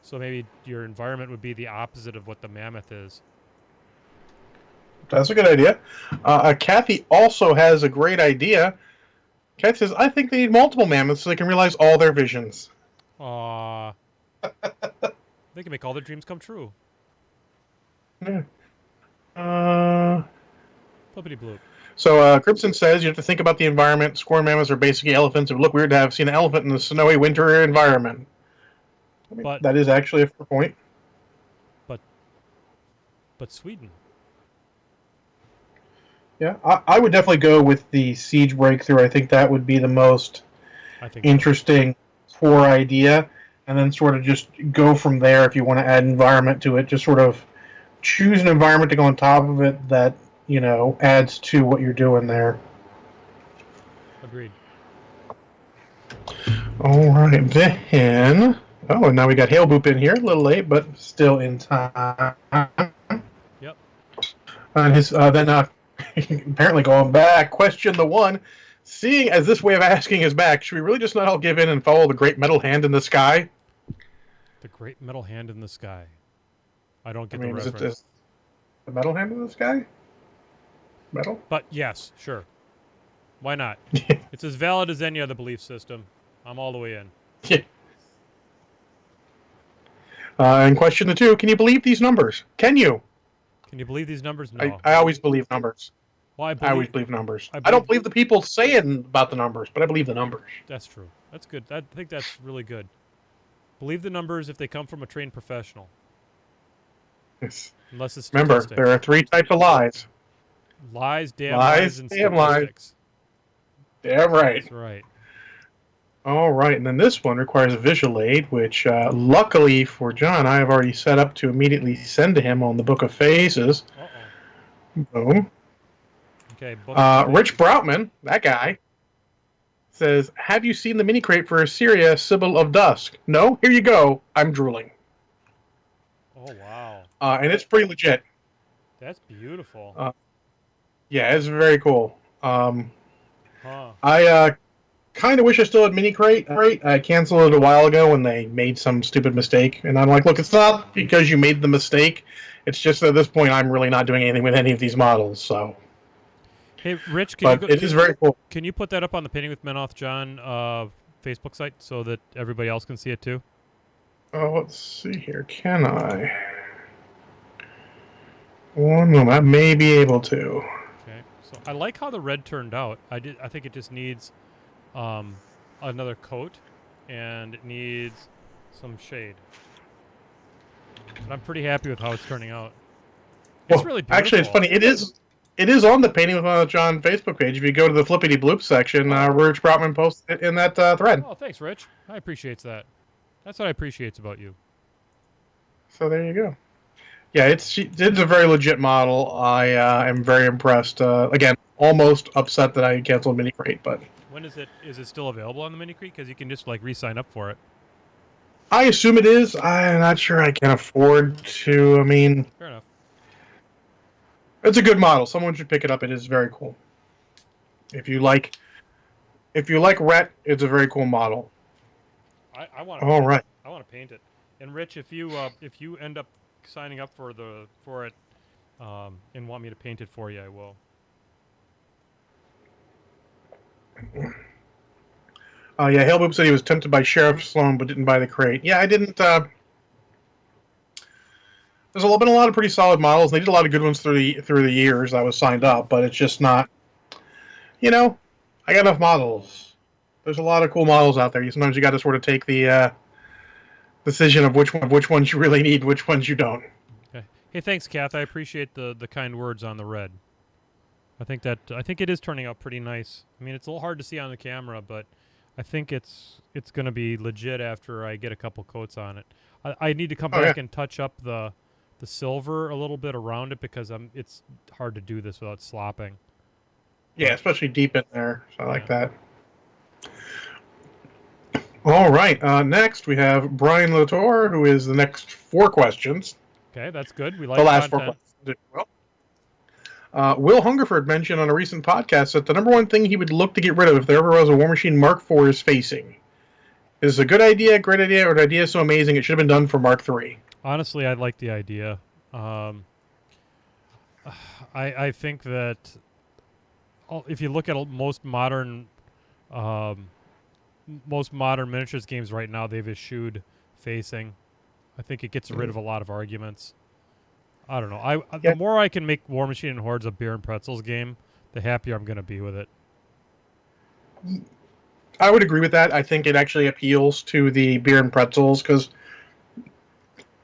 so maybe your environment would be the opposite of what the mammoth is. That's a good idea. Kathy also has a great idea. Kathy says, I think they need multiple mammoths so they can realize all their visions. Aww. They can make all their dreams come true. Yeah. Flippity bloop. So Crimson says you have to think about the environment. Squirrel mammoths are basically elephants. It would look weird to have seen an elephant in the snowy winter environment. I mean, But that is actually a fair point. But Sweden. Yeah, I would definitely go with the siege breakthrough. I think that would be the most interesting core idea, and then sort of just go from there if you want to add environment to it. Just sort of choose an environment to go on top of it that, adds to what you're doing there. Agreed. All right, then. Oh, and now we got Hail Boop in here. A little late, but still in time. Yep. And his apparently going back, question the one. Seeing as this way of asking is back, should we really just not all give in and follow the great metal hand in the sky? The great metal hand in the sky. I don't get the reference. Is it the metal hand in the sky? Metal? But yes, sure. Why not? It's as valid as any other belief system. I'm all the way in. Yeah. And question the two, can you believe these numbers? Can you? Can you believe these numbers? No. I always believe numbers. Well, I always believe numbers. I don't believe the people saying about the numbers, but I believe the numbers. That's true. That's good. I think that's really good. Believe the numbers if they come from a trained professional. Yes. Unless it's Remember, statistics. there are 3 types of lies. Lies, damn lies, and damn statistics. Damn right. That's right. All right, and then this one requires a visual aid, which luckily for John, I have already set up to immediately send to him on the Book of Phases. Boom. Okay. Rich Broutman, that guy, says, have you seen the mini crate for Assyria, Sybil of Dusk? No? Here you go. I'm drooling. Oh, wow. And it's pretty legit. That's beautiful. Yeah, it's very cool. Huh. I kind of wish I still had mini crate. I canceled it a while ago when they made some stupid mistake. And I'm like, look, it's not because you made the mistake. It's just at this point I'm really not doing anything with any of these models. So. Hey, Rich, it is very cool. Can you put that up on the Painting with Menoth John Facebook site so that everybody else can see it too? Oh, let's see here. Can I? One moment. I may be able to. Okay. So I like how the red turned out. I think it just needs another coat, and it needs some shade. But I'm pretty happy with how it's turning out. It's really beautiful. Actually, it's funny. It is on the Painting with John Facebook page. If you go to the Flippity Bloop section, Rich Broutman posted it in that thread. Oh, thanks, Rich. I appreciate that. That's what I appreciate about you. So there you go. Yeah, it's a very legit model. I am very impressed. Again, almost upset that I canceled Mini Crate, but when is it still available on the Mini Crate? Because you can just re-sign up for it. I assume it is. I'm not sure I can afford to. I mean, fair enough. It's a good model. Someone should pick it up. It is very cool. If you like Rhett, it's a very cool model. I want. All right. I want to paint it. And Rich, if you end up signing up for it, and want me to paint it for you, I will. Yeah, Hailboop said he was tempted by Sheriff Sloan, but didn't buy the crate. Yeah, I didn't. There's been a lot of pretty solid models. They did a lot of good ones through the years. I was signed up, but it's just not. I got enough models. There's a lot of cool models out there. Sometimes you got to sort of take the decision of which ones you really need, which ones you don't. Okay. Hey, thanks, Kath. I appreciate the kind words on the red. I think it is turning out pretty nice. I mean, it's a little hard to see on the camera, but I think it's going to be legit after I get a couple coats on it. I need to come Oh, back yeah. and touch up the silver a little bit around it because it's hard to do this without slopping. Yeah, especially deep in there. So I like Yeah. that. All right. Next, we have Brian Latour, who is the next 4 questions. Okay, that's good. We like The last 4 content. questions. Will Hungerford mentioned on a recent podcast that the number one thing he would look to get rid of if there ever was a War Machine Mark IV is facing. Is it a good idea, great idea, or an idea so amazing it should have been done for Mark III? Honestly, I like the idea. I think that if you look at most modern miniatures games right now, they've eschewed facing. I think it gets rid of a lot of arguments. I don't know. Yeah. The more I can make War Machine and Hordes a beer and pretzels game, the happier I'm going to be with it. I would agree with that. I think it actually appeals to the beer and pretzels because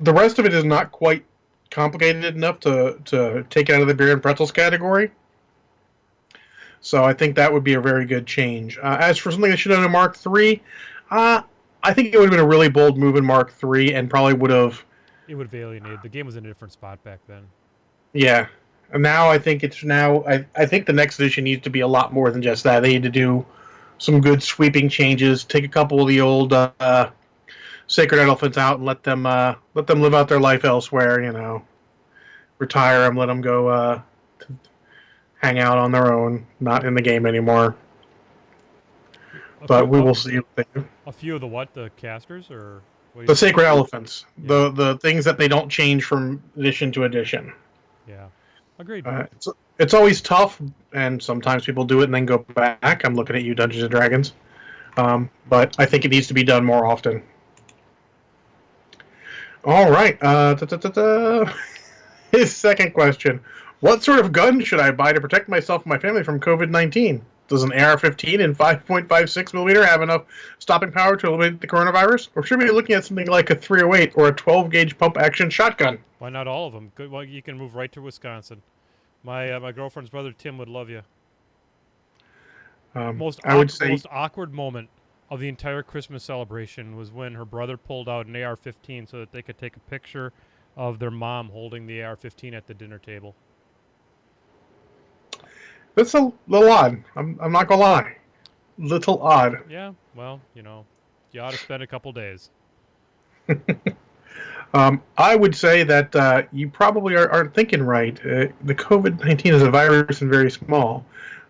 the rest of it is not quite complicated enough to take it out of the beer and pretzels category. So I think that would be a very good change. As for something that should have done in Mark III, I think it would have been a really bold move in Mark III and probably would have... It would have alienated. The game was in a different spot back then. Yeah. And now I think I think the next edition needs to be a lot more than just that. They need to do some good sweeping changes, take a couple of the old Sacred Elephants out and let them live out their life elsewhere, retire them, let them go hang out on their own, not in the game anymore. But we will see what they do. A few of the what? The casters or what The Sacred Elephants, Yeah. the things that they don't change from edition to edition. Yeah, agreed. It's always tough, and sometimes people do it and then go back. I'm looking at you, Dungeons and Dragons, but I think it needs to be done more often. All right. His second question: what sort of gun should I buy to protect myself and my family from COVID-19? Does an AR-15 and 5.56 millimeter have enough stopping power to eliminate the coronavirus, or should we be looking at something like a 308 or a 12-gauge pump-action shotgun? Why not all of them? Good. Well, you can move right to Wisconsin. My girlfriend's brother Tim would love you. Most awkward moment of the entire Christmas celebration was when her brother pulled out an AR-15 so that they could take a picture of their mom holding the AR-15 at the dinner table. That's a little odd. I'm not gonna lie, little odd. Yeah. Well, you ought to spend a couple days. I would say that you probably aren't thinking right. The COVID-19 is a virus and very small.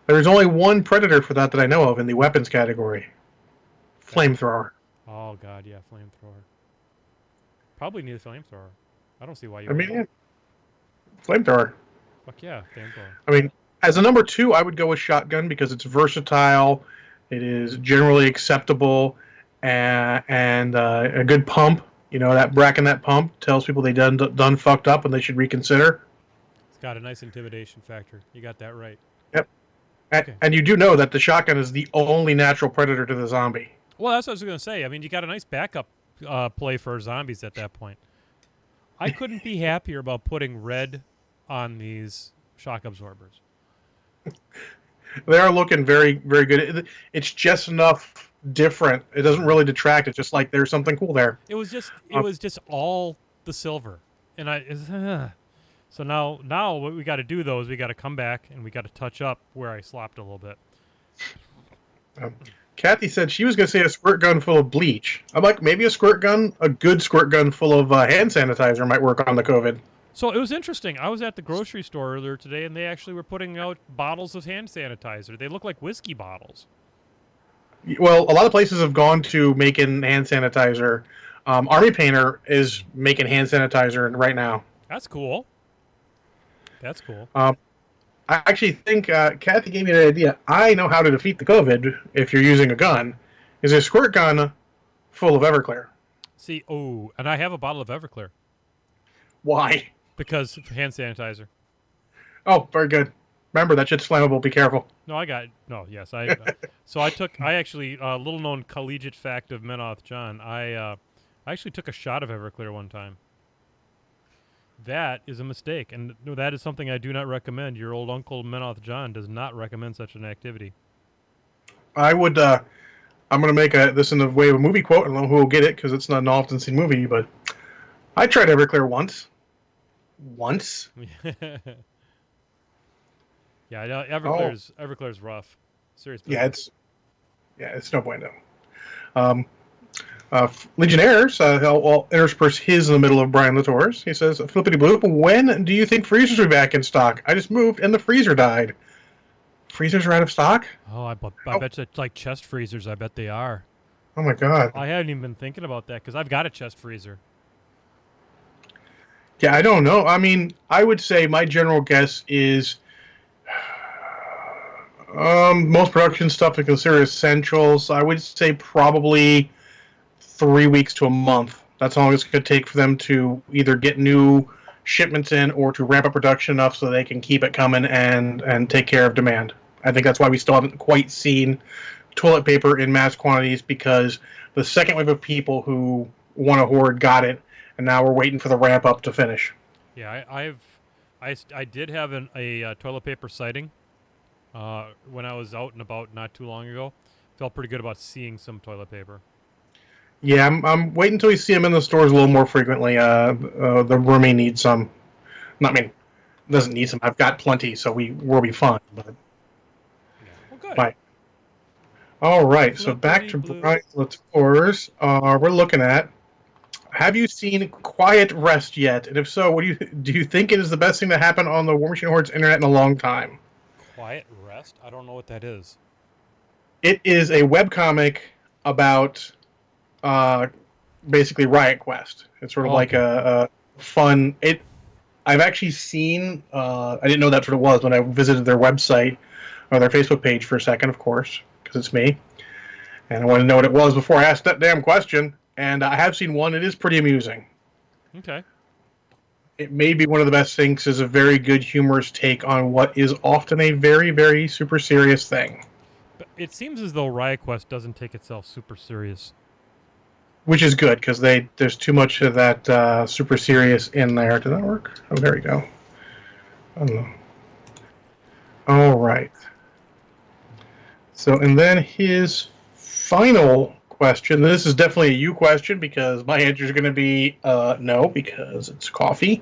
There's only one predator for that I know of in the weapons category. Flamethrower. Oh God, yeah, flamethrower. Probably need a flamethrower. I don't see why you. Yeah. Flamethrower. Fuck yeah, flamethrower. I mean, as a number 2, I would go with shotgun because it's versatile. It is generally acceptable, and a good pump. That bracking that pump tells people they done fucked up and they should reconsider. It's got a nice intimidation factor. You got that right. Yep. Okay. And you do know that the shotgun is the only natural predator to the zombie. Well, that's what I was going to say. I mean, you got a nice backup play for zombies at that point. I couldn't be happier about putting red on these shock absorbers. They are looking very, very good. It's just enough different. It doesn't really detract. It's just like there's something cool there. It was just all the silver, and so now what we got to do though is we got to come back and we got to touch up where I slopped a little bit. Kathy said she was going to say a squirt gun full of bleach. I'm like, maybe a good squirt gun full of hand sanitizer might work on the COVID. So it was interesting. I was at the grocery store earlier today, and they actually were putting out bottles of hand sanitizer. They look like whiskey bottles. Well, a lot of places have gone to making hand sanitizer. Army Painter is making hand sanitizer right now. That's cool. That's cool. I actually think Kathy gave me an idea. I know how to defeat the COVID if you're using a gun. Is a squirt gun full of Everclear. See, and I have a bottle of Everclear. Why? Because hand sanitizer. Oh, very good. Remember, that shit's flammable. Be careful. No, I got no. Yes, I. So I actually little known collegiate fact of Menoth John. I actually took a shot of Everclear one time. That is a mistake, and no, that is something I do not recommend. Your old uncle Menoth John does not recommend such an activity. I would. I'm going to make this in the way of a movie quote. I don't know who will get it because it's not an often seen movie, but I tried Everclear once. Once. Yeah, I know Everclear's rough. Serious business. It's no bueno. Legionnaires, I'll intersperse his in the middle of Brian Latour's. He says, Flippity Bloop, when do you think freezers will be back in stock? I just moved and the freezer died. Freezers are out of stock? Oh, I bet you like chest freezers. I bet they are. Oh my god. I hadn't even been thinking about that because I've got a chest freezer. Yeah, I don't know. I mean, I would say my general guess is most production stuff to consider essentials. I would say probably 3 weeks to a month. That's how long it's going to take for them to either get new shipments in or to ramp up production enough so they can keep it coming and take care of demand. I think that's why we still haven't quite seen toilet paper in mass quantities, because the second wave of people who want to hoard got it, and now we're waiting for the ramp up to finish. Yeah, I did have a toilet paper sighting when I was out and about not too long ago. Felt pretty good about seeing some toilet paper. Yeah, I'm waiting until we see them in the stores a little more frequently. The roomie needs some. I mean, doesn't need some. I've got plenty, so we'll be fine. But Yeah. Well, good. bye. All right, so back to Brian Latour's. We're looking at. Have you seen Quiet Rest yet? And if so, what do you think it is the best thing to happen on the War Machine Horde's internet in a long time? Quiet Rest? I don't know what that is. It is a webcomic about basically Riot Quest. It's sort of like a fun. I've actually seen. I didn't know that's what it was when I visited their website or their Facebook page for a second, of course, because it's me, and I wanted to know what it was before I asked that damn question. And I have seen one. It is pretty amusing. Okay. It may be one of the best things. Is a very good, humorous take on what is often a very, very super serious thing. But it seems as though Riot Quest doesn't take itself super serious. Which is good, because there's too much of that super serious in there. Did that work? Oh, there we go. I don't know. All right. So, and then his final question. This is definitely a you question, because my answer is going to be no, because it's coffee.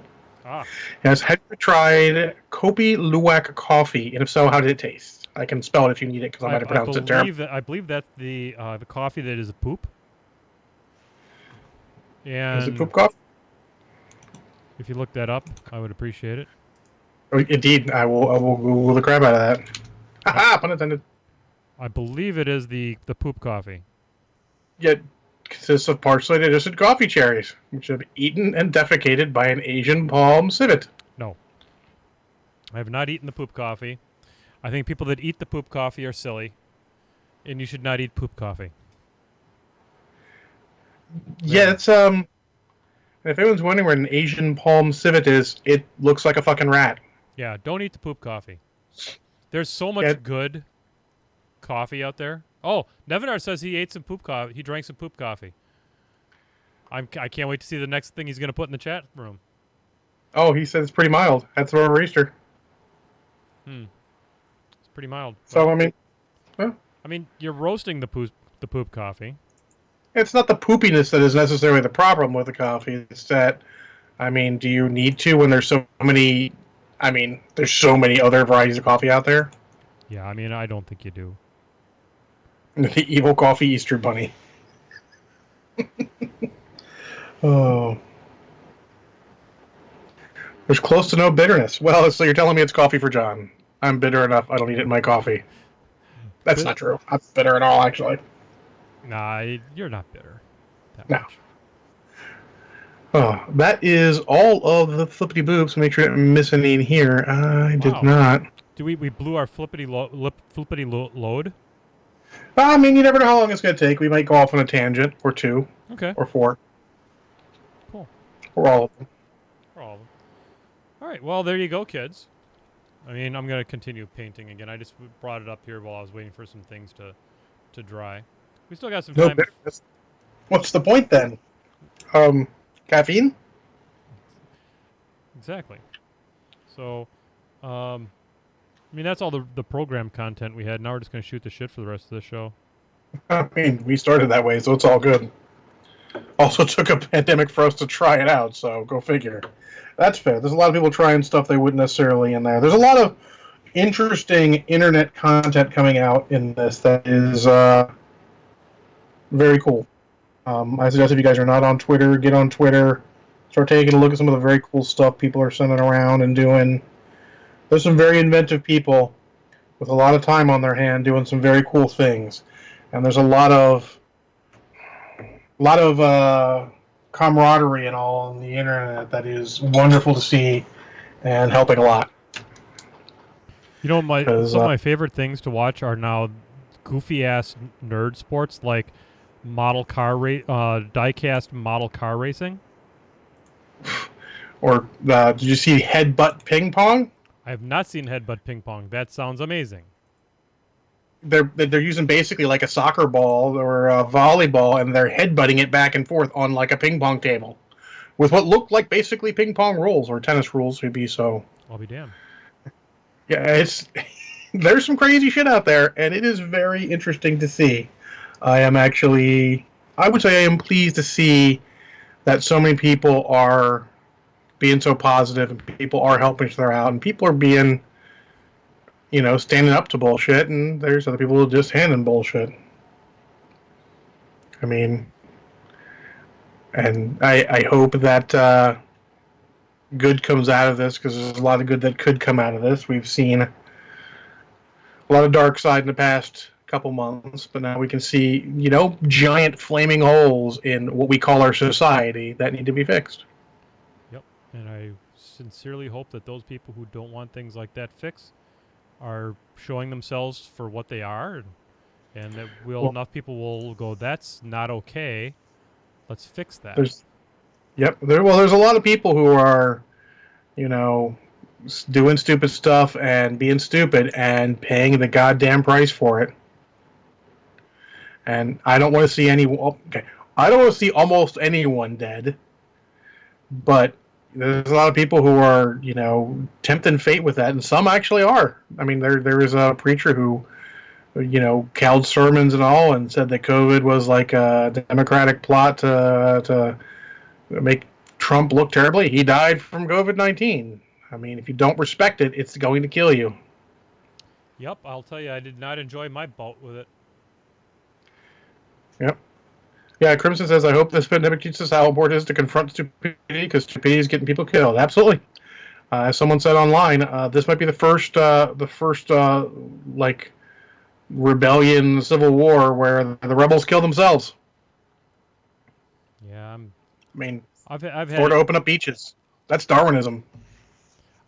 Yes, have you tried Kopi Luwak coffee? And if so, how did it taste? I can spell it if you need it, because I might have pronounced it terrible. I believe that's the coffee that is a poop. And is it poop coffee? If you look that up, I would appreciate it. Oh, indeed, I will Google the crap out of that. Haha, pun intended. I believe it is the poop coffee. It consists of partially digested coffee cherries, which have been eaten and defecated by an Asian palm civet. No. I have not eaten the poop coffee. I think people that eat the poop coffee are silly, and you should not eat poop coffee. Yeah, it's if anyone's wondering where an Asian palm civet is, it looks like a fucking rat. Yeah, don't eat the poop coffee. There's so much good coffee out there. Oh, Nevinar says he ate some poop coffee. He drank some poop coffee. I can't wait to see the next thing he's going to put in the chat room. Oh, he said it's pretty mild. That's over Easter. It's pretty mild. So I mean, huh? I mean, you're roasting the poop coffee. It's not the poopiness that is necessarily the problem with the coffee. It's that, I mean, do you need to when there's so many? I mean, there's so many other varieties of coffee out there. Yeah, I mean, I don't think you do. The evil coffee Easter bunny. Oh. There's close to no bitterness. Well, so you're telling me it's coffee for John. I'm bitter enough. I don't need it in my coffee. That's not true. I'm bitter at all, actually. Nah, you're not bitter. No. Oh, that is all of the flippity boobs. Make sure I didn't miss any in here. I did not. Do we blew our flippity load? I mean, you never know how long it's going to take. We might go off on a tangent or two. Okay. Or four. Cool. Or all of them. Or all of them. All right. Well, there you go, kids. I mean, I'm gonna continue painting again. I just brought it up here while I was waiting for some things to dry. We still got some No time. bitterness. What's the point then? Caffeine? Exactly. So, I mean, that's all the program content we had. Now we're just gonna shoot the shit for the rest of the show. I mean, we started that way, so it's all good. Also took a pandemic for us to try it out, so go figure. That's fair. There's a lot of people trying stuff they wouldn't necessarily in there. There's a lot of interesting internet content coming out in this that is very cool. I suggest if you guys are not on Twitter, get on Twitter. Start taking a look at some of the very cool stuff people are sending around and doing. There's some very inventive people with a lot of time on their hand doing some very cool things, and there's a lot of camaraderie and all on the internet that is wonderful to see and helping a lot. You know, my 'Cause, some of my favorite things to watch are now goofy ass nerd sports like diecast model car racing. Did you see headbutt ping pong? I have not seen headbutt ping pong. That sounds amazing. They're using basically like a soccer ball or a volleyball, and they're headbutting it back and forth on like a ping pong table, with what looked like basically ping pong rules or tennis rules to be so. I'll be damned. Yeah, it's there's some crazy shit out there, and it is very interesting to see. I would say I am pleased to see that so many people are being so positive, and people are helping each other out, and people are being, standing up to bullshit, and there's other people who just handing bullshit. I mean, and I hope that good comes out of this, because there's a lot of good that could come out of this. We've seen a lot of dark side in the past couple months, but now we can see, giant flaming holes in what we call our society that need to be fixed. Yep. And I sincerely hope that those people who don't want things like that fixed are showing themselves for what they are, and that enough people will go, that's not okay. Let's fix that. There's a lot of people who are, doing stupid stuff and being stupid and paying the goddamn price for it. And I don't want to see I don't want to see almost anyone dead, but there's a lot of people who are, tempting fate with that, and some actually are. I mean, there is a preacher who, held sermons and all, and said that COVID was like a Democratic plot to make Trump look terribly. He died from COVID-19. I mean, if you don't respect it, it's going to kill you. Yep, I'll tell you, I did not enjoy my bout with it. Yep. Yeah, Crimson says, I hope this pandemic teaches us how important it is to confront stupidity, because stupidity is getting people killed. Absolutely. As someone said online, this might be the first rebellion, civil war where the rebels kill themselves. Yeah, I've had to open up beaches. That's Darwinism.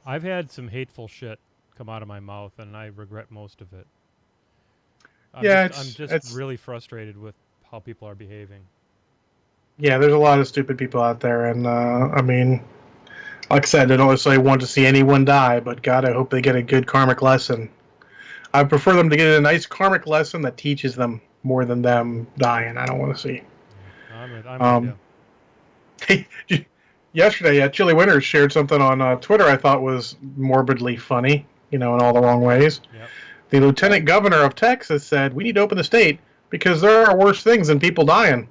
I've had some hateful shit come out of my mouth, and I regret most of it. I'm just really frustrated with how people are behaving. Yeah, there's a lot of stupid people out there, and like I said, I don't necessarily want to see anyone die, but God, I hope they get a good karmic lesson. I prefer them to get a nice karmic lesson that teaches them more than them dying. I don't want to see. I'm with you. Yesterday, Chili Winters shared something on Twitter I thought was morbidly funny, in all the wrong ways. Yep. The lieutenant governor of Texas said, we need to open the state because there are worse things than people dying.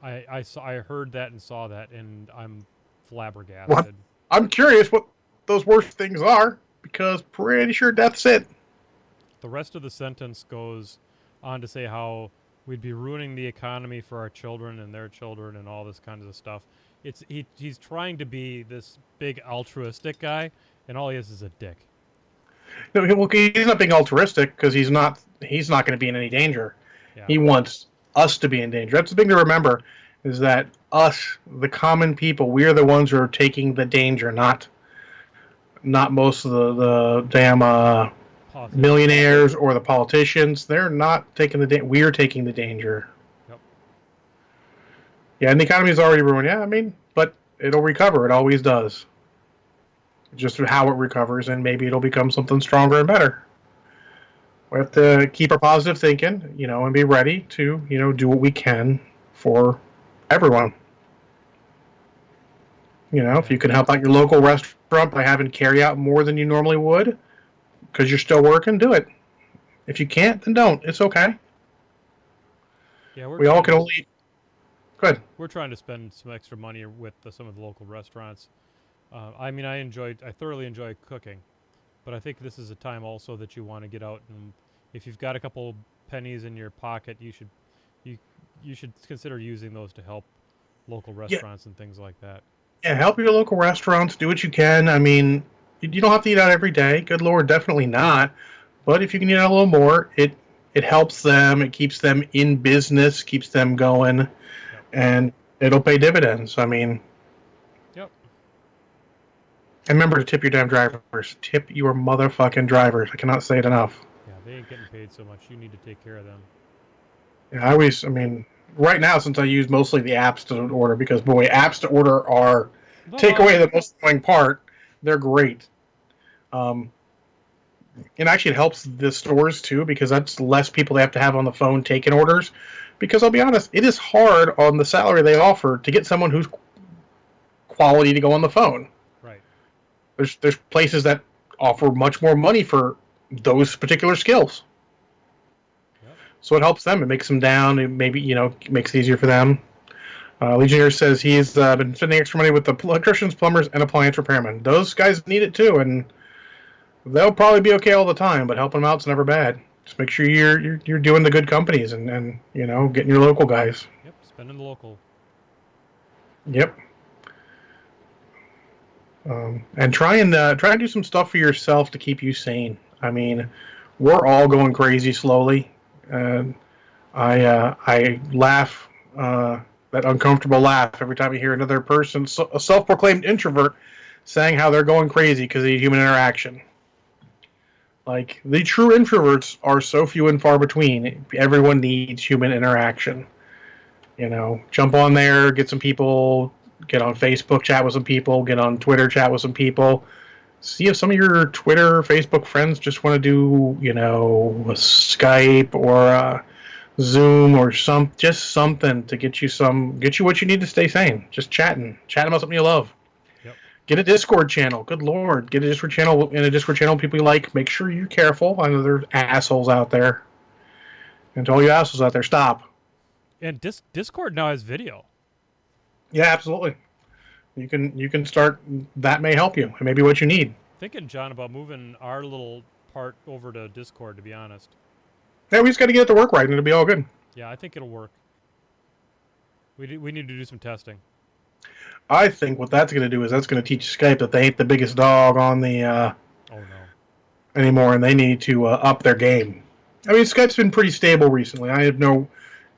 I heard that and saw that, and I'm flabbergasted. Well, I'm curious what those worst things are, because pretty sure death's it. The rest of the sentence goes on to say how we'd be ruining the economy for our children and their children and all this kinds of stuff. He's trying to be this big altruistic guy, and all he is a dick. No, he's not being altruistic because he's not going to be in any danger. Yeah. He wants us to be in danger. That's the thing to remember, is that us, the common people, we are the ones who are taking the danger, not most of the damn millionaires or the politicians. They're not taking the danger. We are taking the danger. Yep. Yeah, and the economy is already ruined. Yeah, but it'll recover. It always does. just how it recovers, and maybe it'll become something stronger and better. We have to keep our positive thinking, and be ready to, do what we can for everyone. If Yeah. you can help out your local restaurant by having carry out more than you normally would, because you're still working, do it. If you can't, then don't. It's okay. Yeah, we're We all trying can to only. Good. we're trying to spend some extra money with some of the local restaurants. I mean, I thoroughly enjoy cooking, but I think this is a time also that you want to get out, and if you've got a couple pennies in your pocket, you you should consider using those to help local Yeah, restaurants and things like that. yeah. Help your local restaurants. Do what you can. I mean, you don't have to eat out every day. Good Lord, definitely not. But if you can eat out a little more, it helps them. It keeps them in business, keeps them going, Yep. and it'll pay dividends. I mean, Yep. and remember to tip your damn drivers. Tip your motherfucking drivers. I cannot say it enough. Yeah, they ain't getting paid so much. You need to take care of them. Yeah, I mean, right now, since I use mostly the apps to order, because boy, apps to order are take Well, away the most annoying part. They're great. Um, and actually, it helps the stores too, because that's less people they have to have on the phone taking orders. Because I'll be honest, it is hard on the salary they offer to get someone who's quality to go on the phone. right. There's places that offer much more money for those particular skills. Yep. So it helps them. It makes them down. It maybe makes it easier for them. Legionnaire says he's been spending extra money with the electricians, plumbers, and appliance repairmen. Those guys need it too, and they'll probably be okay all the time. But helping them out's never bad. Just make sure you're doing the good companies and getting your local guys. Yep. Spending the local. Yep. And try and do some stuff for yourself to keep you sane. I mean, we're all going crazy slowly, and I laugh that uncomfortable laugh every time I hear another person, a self-proclaimed introvert, saying how they're going crazy because they need human interaction. Like, the true introverts are so few and far between. Everyone needs human interaction. Jump on there, get some people, get on Facebook, chat with some people, get on Twitter, chat with some people. See if some of your Twitter, Facebook friends just want to do, a Skype or Zoom or just something to get you what you need to stay sane. Just chatting about something you love. Yep. Get a Discord channel. Good Lord, get a Discord channel people you like. Make sure you're careful. I know there's assholes out there. And to all you assholes out there, stop. And Discord now has video. Yeah, absolutely. You can start. That may help you. It may be what you need. Thinking, John, about moving our little part over to Discord, to be honest. Yeah, we just got to get it to work right, and it'll be all good. Yeah, I think it'll work. We need to do some testing. I think what that's going to do is that's going to teach Skype that they ain't the biggest dog on the Oh no. anymore, and they need to up their game. I mean, Skype's been pretty stable recently. I have no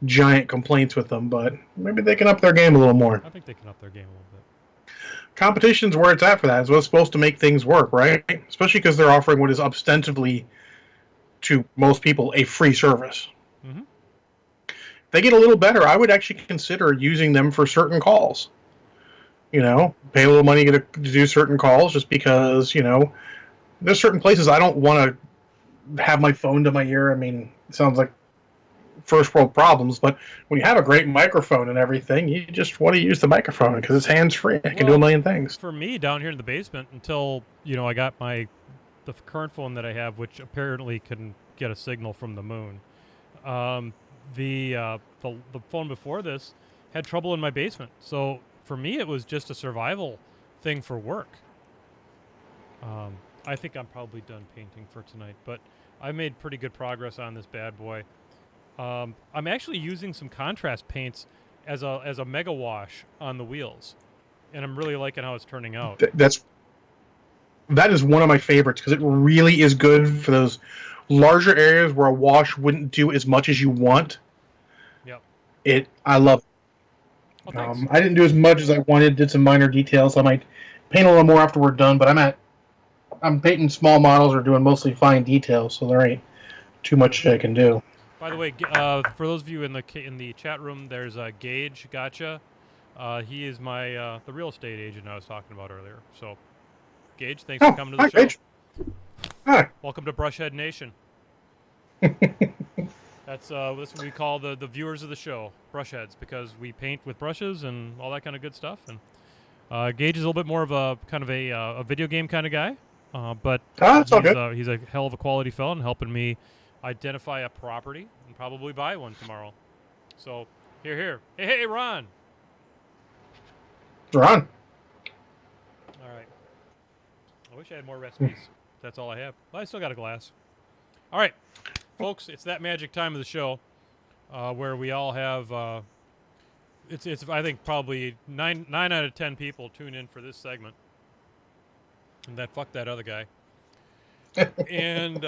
giant complaints with them, but maybe they can up their game a little more. I think they can up their game a little bit. Competition's where it's at for that. It's what's supposed to make things work, right? Especially because they're offering what is ostensibly, to most people, a free service. Mm-hmm. If they get a little better, I would actually consider using them for certain calls. Pay a little money to do certain calls just because, there's certain places I don't want to have my phone to my ear. I mean, it sounds like first world problems, but when you have a great microphone and everything, you just want to use the microphone because it's hands free. It can do a million things. For me, down here in the basement, until I got the current phone that I have, which apparently can get a signal from the moon. The phone before this had trouble in my basement, so for me it was just a survival thing for work. I think I'm probably done painting for tonight, but I made pretty good progress on this bad boy. I'm actually using some contrast paints as a mega wash on the wheels, and I'm really liking how it's turning out. That is one of my favorites because it really is good for those larger areas where a wash wouldn't do as much as you want. Yep. I love it. Oh, I didn't do as much as I wanted. Did some minor details. I might paint a little more after we're done, but I'm painting small models or doing mostly fine details, so there ain't too much I can do. By the way, for those of you in the chat room, there's Gage. Gotcha. He is my the real estate agent I was talking about earlier. So Gage, thanks for coming to the hi, show. Gage. Hi. Welcome to Brushhead Nation. That's what we call the viewers of the show, brushheads, because we paint with brushes and all that kind of good stuff. And Gage is a little bit more of a kind of a video game kind of guy, but It's all good. he's a hell of a quality fellow and helping me identify a property and probably buy one tomorrow. So here, hey, Ron. Ron. All right. I wish I had more recipes. That's all I have. Well, I still got a glass. All right, folks, it's that magic time of the show where we all have. It's I think probably nine out of 10 people tune in for this segment, and fuck that other guy. And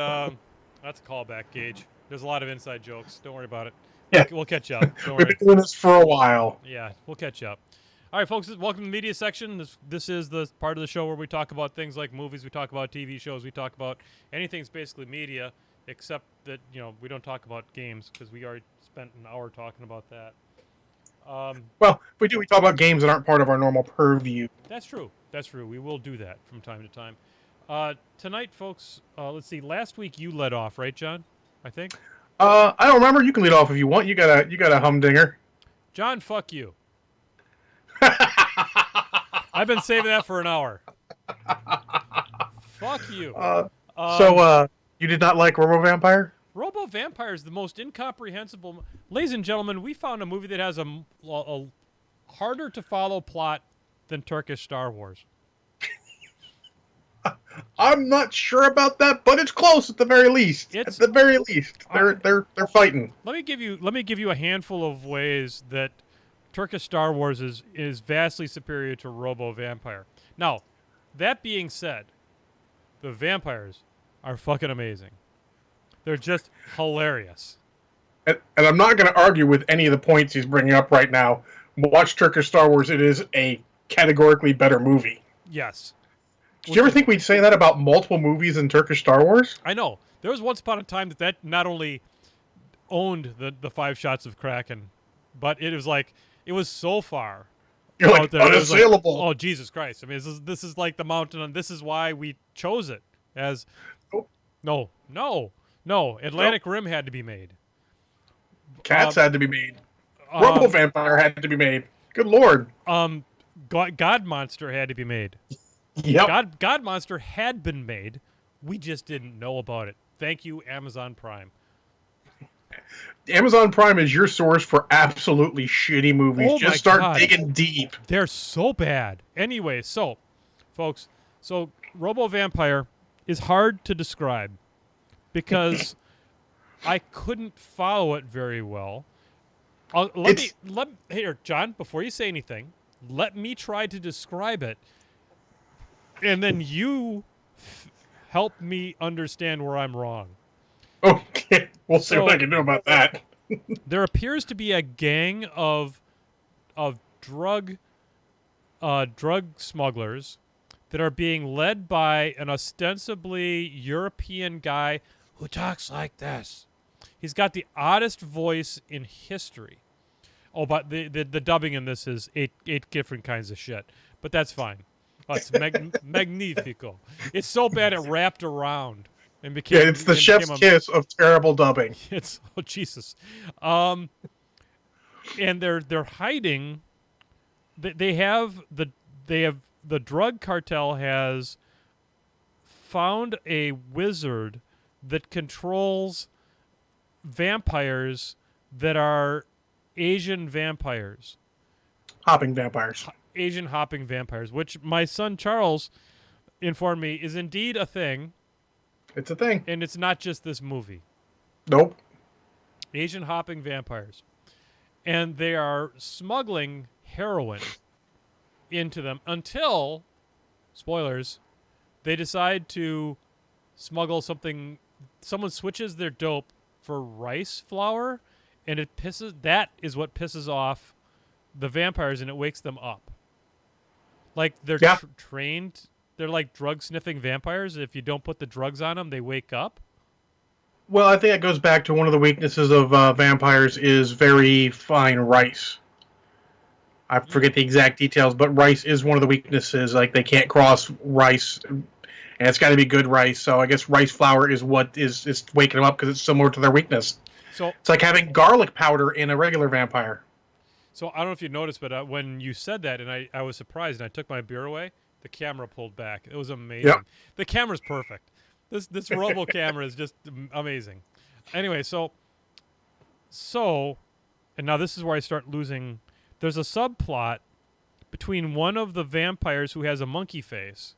that's a callback, Gage. There's a lot of inside jokes. Don't worry about it. Yeah. We'll catch up. Don't We've worry. been doing this for a while. Yeah, we'll catch up. All right, folks, welcome to the media section. This is the part of the show where we talk about things like movies, we talk about TV shows, we talk about anything's basically media, except that, we don't talk about games because we already spent an hour talking about that. Well, we talk about games that aren't part of our normal purview. That's true. We will do that from time to time. Tonight, folks, let's see. Last week you led off, right, John? I think. I don't remember. You can lead off if you want. You got a humdinger. John, fuck you. I've been saving that for an hour. Fuck you. So you did not like Robo Vampire? Robo Vampire is the most incomprehensible. Ladies and gentlemen, we found a movie that has a harder to follow plot than Turkish Star Wars. I'm not sure about that, but it's close at the very least. They're fighting. Let me give you a handful of ways that Turkish Star Wars is vastly superior to Robo Vampire. Now, that being said, the vampires are fucking amazing. They're just hilarious. And I'm not going to argue with any of the points he's bringing up right now. Watch Turkish Star Wars. It is a categorically better movie. Yes. Did you ever think we'd say that about multiple movies in Turkish Star Wars? I know. There was once upon a time that not only owned the 5 shots of Kraken, but it was so far. You're like, there. unassailable. Like, oh, Jesus Christ. I mean, this is like the mountain, and this is why we chose it as... Oh. No. Atlantic Rim had to be made. Cats had to be made. Robo Vampire had to be made. Good Lord. God Monster had to be made. Yep. God Monster had been made. We just didn't know about it. Thank you, Amazon Prime. Amazon Prime is your source for absolutely shitty movies. Oh Just start God. digging deep. They're so bad. Anyway, folks, Robo Vampire is hard to describe because I couldn't follow it very well. Here, John, before you say anything, let me try to describe it, and then you help me understand where I'm wrong. Okay, we'll see what I can do about that. There appears to be a gang of drug smugglers that are being led by an ostensibly European guy who talks like this. He's got the oddest voice in history. Oh, but the dubbing in this is eight different kinds of shit. But that's fine. Oh, it's magnifico. It's so bad it wrapped around and became. Yeah, it's the chef's kiss of terrible dubbing. It's Jesus, and they're hiding. They have the drug cartel has found a wizard that controls vampires that are Asian vampires. Hopping vampires. Asian hopping vampires, which my son Charles informed me is indeed a thing. It's a thing. And it's not just this movie. Nope. Asian hopping vampires. And they are smuggling heroin into them until, spoilers, they decide to smuggle something. Someone switches their dope for rice flour, and that is what pisses off the vampires, and it wakes them up. Like they're trained, they're like drug sniffing vampires. If you don't put the drugs on them, they wake up. Well, I think it goes back to one of the weaknesses of vampires is very fine rice. I forget the exact details, but rice is one of the weaknesses. Like, they can't cross rice, and it's got to be good rice. So I guess rice flour is what is waking them up because it's similar to their weakness. So It's like having garlic powder in a regular vampire. So I don't know if you noticed, but when you said that, and I was surprised, and I took my beer away, the camera pulled back. It was amazing. Yep. The camera's perfect. This Robo camera is just amazing. Anyway, so, and now this is where I start losing. There's a subplot between one of the vampires who has a monkey face.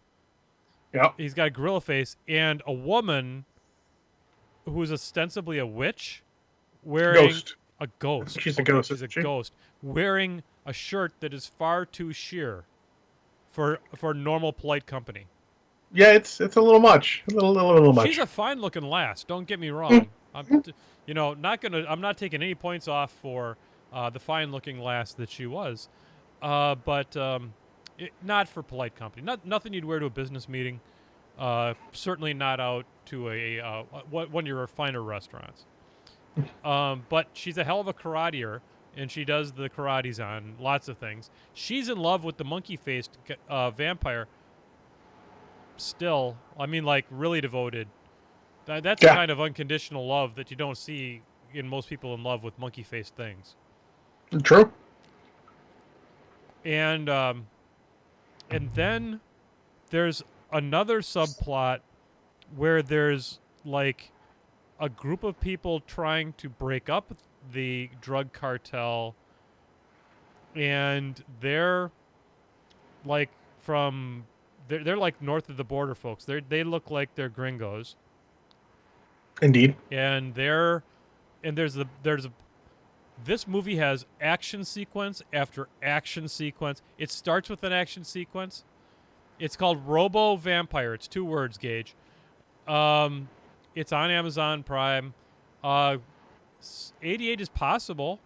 Yep. He's got a gorilla face, and a woman who is ostensibly a witch wearing Ghost. a ghost. She's a ghost, She's a isn't she? ghost wearing a shirt that is far too sheer for normal polite company. Yeah, it's a little much. A little much. She's a fine looking lass. Don't get me wrong. I'm not taking any points off for the fine looking lass that she was, but not for polite company. Nothing you'd wear to a business meeting. Certainly not out to one of your finer restaurants. But she's a hell of a karateer, and she does the karates on lots of things. She's in love with the monkey-faced vampire. Still, I mean, like, really devoted. That's the kind of unconditional love that you don't see in most people in love with monkey-faced things. True. And then there's another subplot where there's like a group of people trying to break up the drug cartel, and they're like they're like north of the border folks. They look like they're gringos. Indeed. And this movie has action sequence after action sequence. It starts with an action sequence. It's called Robo Vampire. It's 2 words, Gage. It's on Amazon Prime. 88 is possible.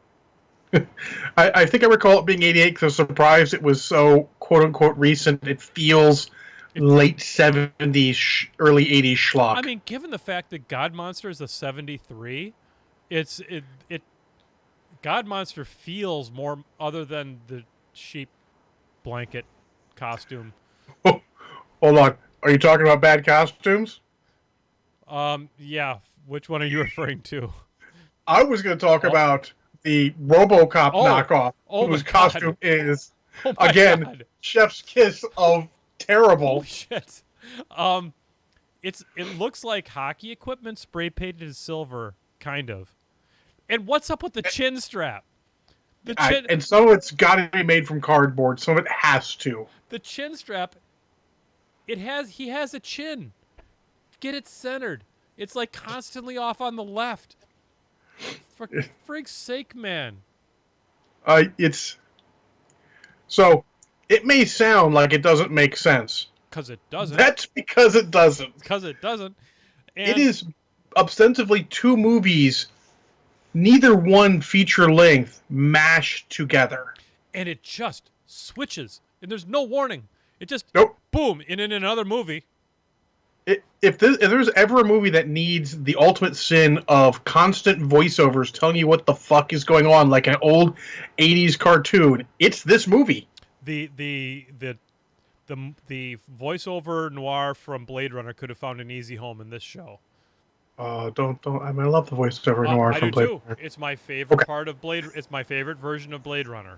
I think I recall it being 88 because I was surprised it was so quote-unquote recent. It feels late 70s, early 80s schlock. I mean, given the fact that God Monster is a 73, God Monster feels more other than the sheep blanket costume. Oh, hold on. Are you talking about bad costumes? Yeah. Which one are you referring to? I was going to talk about the RoboCop knockoff, whose costume is, again, God. chef's kiss of terrible. Holy shit. It looks like hockey equipment spray painted silver, kind of. And what's up with the chin strap? And some of it's got to be made from cardboard. Some of it has to. The chin strap. He has a chin. Get it centered. It's like constantly off on the left. For frig's sake, man. So it may sound like it doesn't make sense. Because it doesn't. That's because it doesn't. Because it doesn't. And it is ostensibly 2 movies, neither one feature length, mashed together. And it just switches. And there's no warning. It just, nope. Boom, in another movie. If there's ever a movie that needs the ultimate sin of constant voiceovers telling you what the fuck is going on, like an old 80s cartoon, it's this movie. The voiceover noir from Blade Runner could have found an easy home in this show. Don't. I mean, I love the voiceover noir from Blade Runner. It's my favorite part of Blade. It's my favorite version of Blade Runner.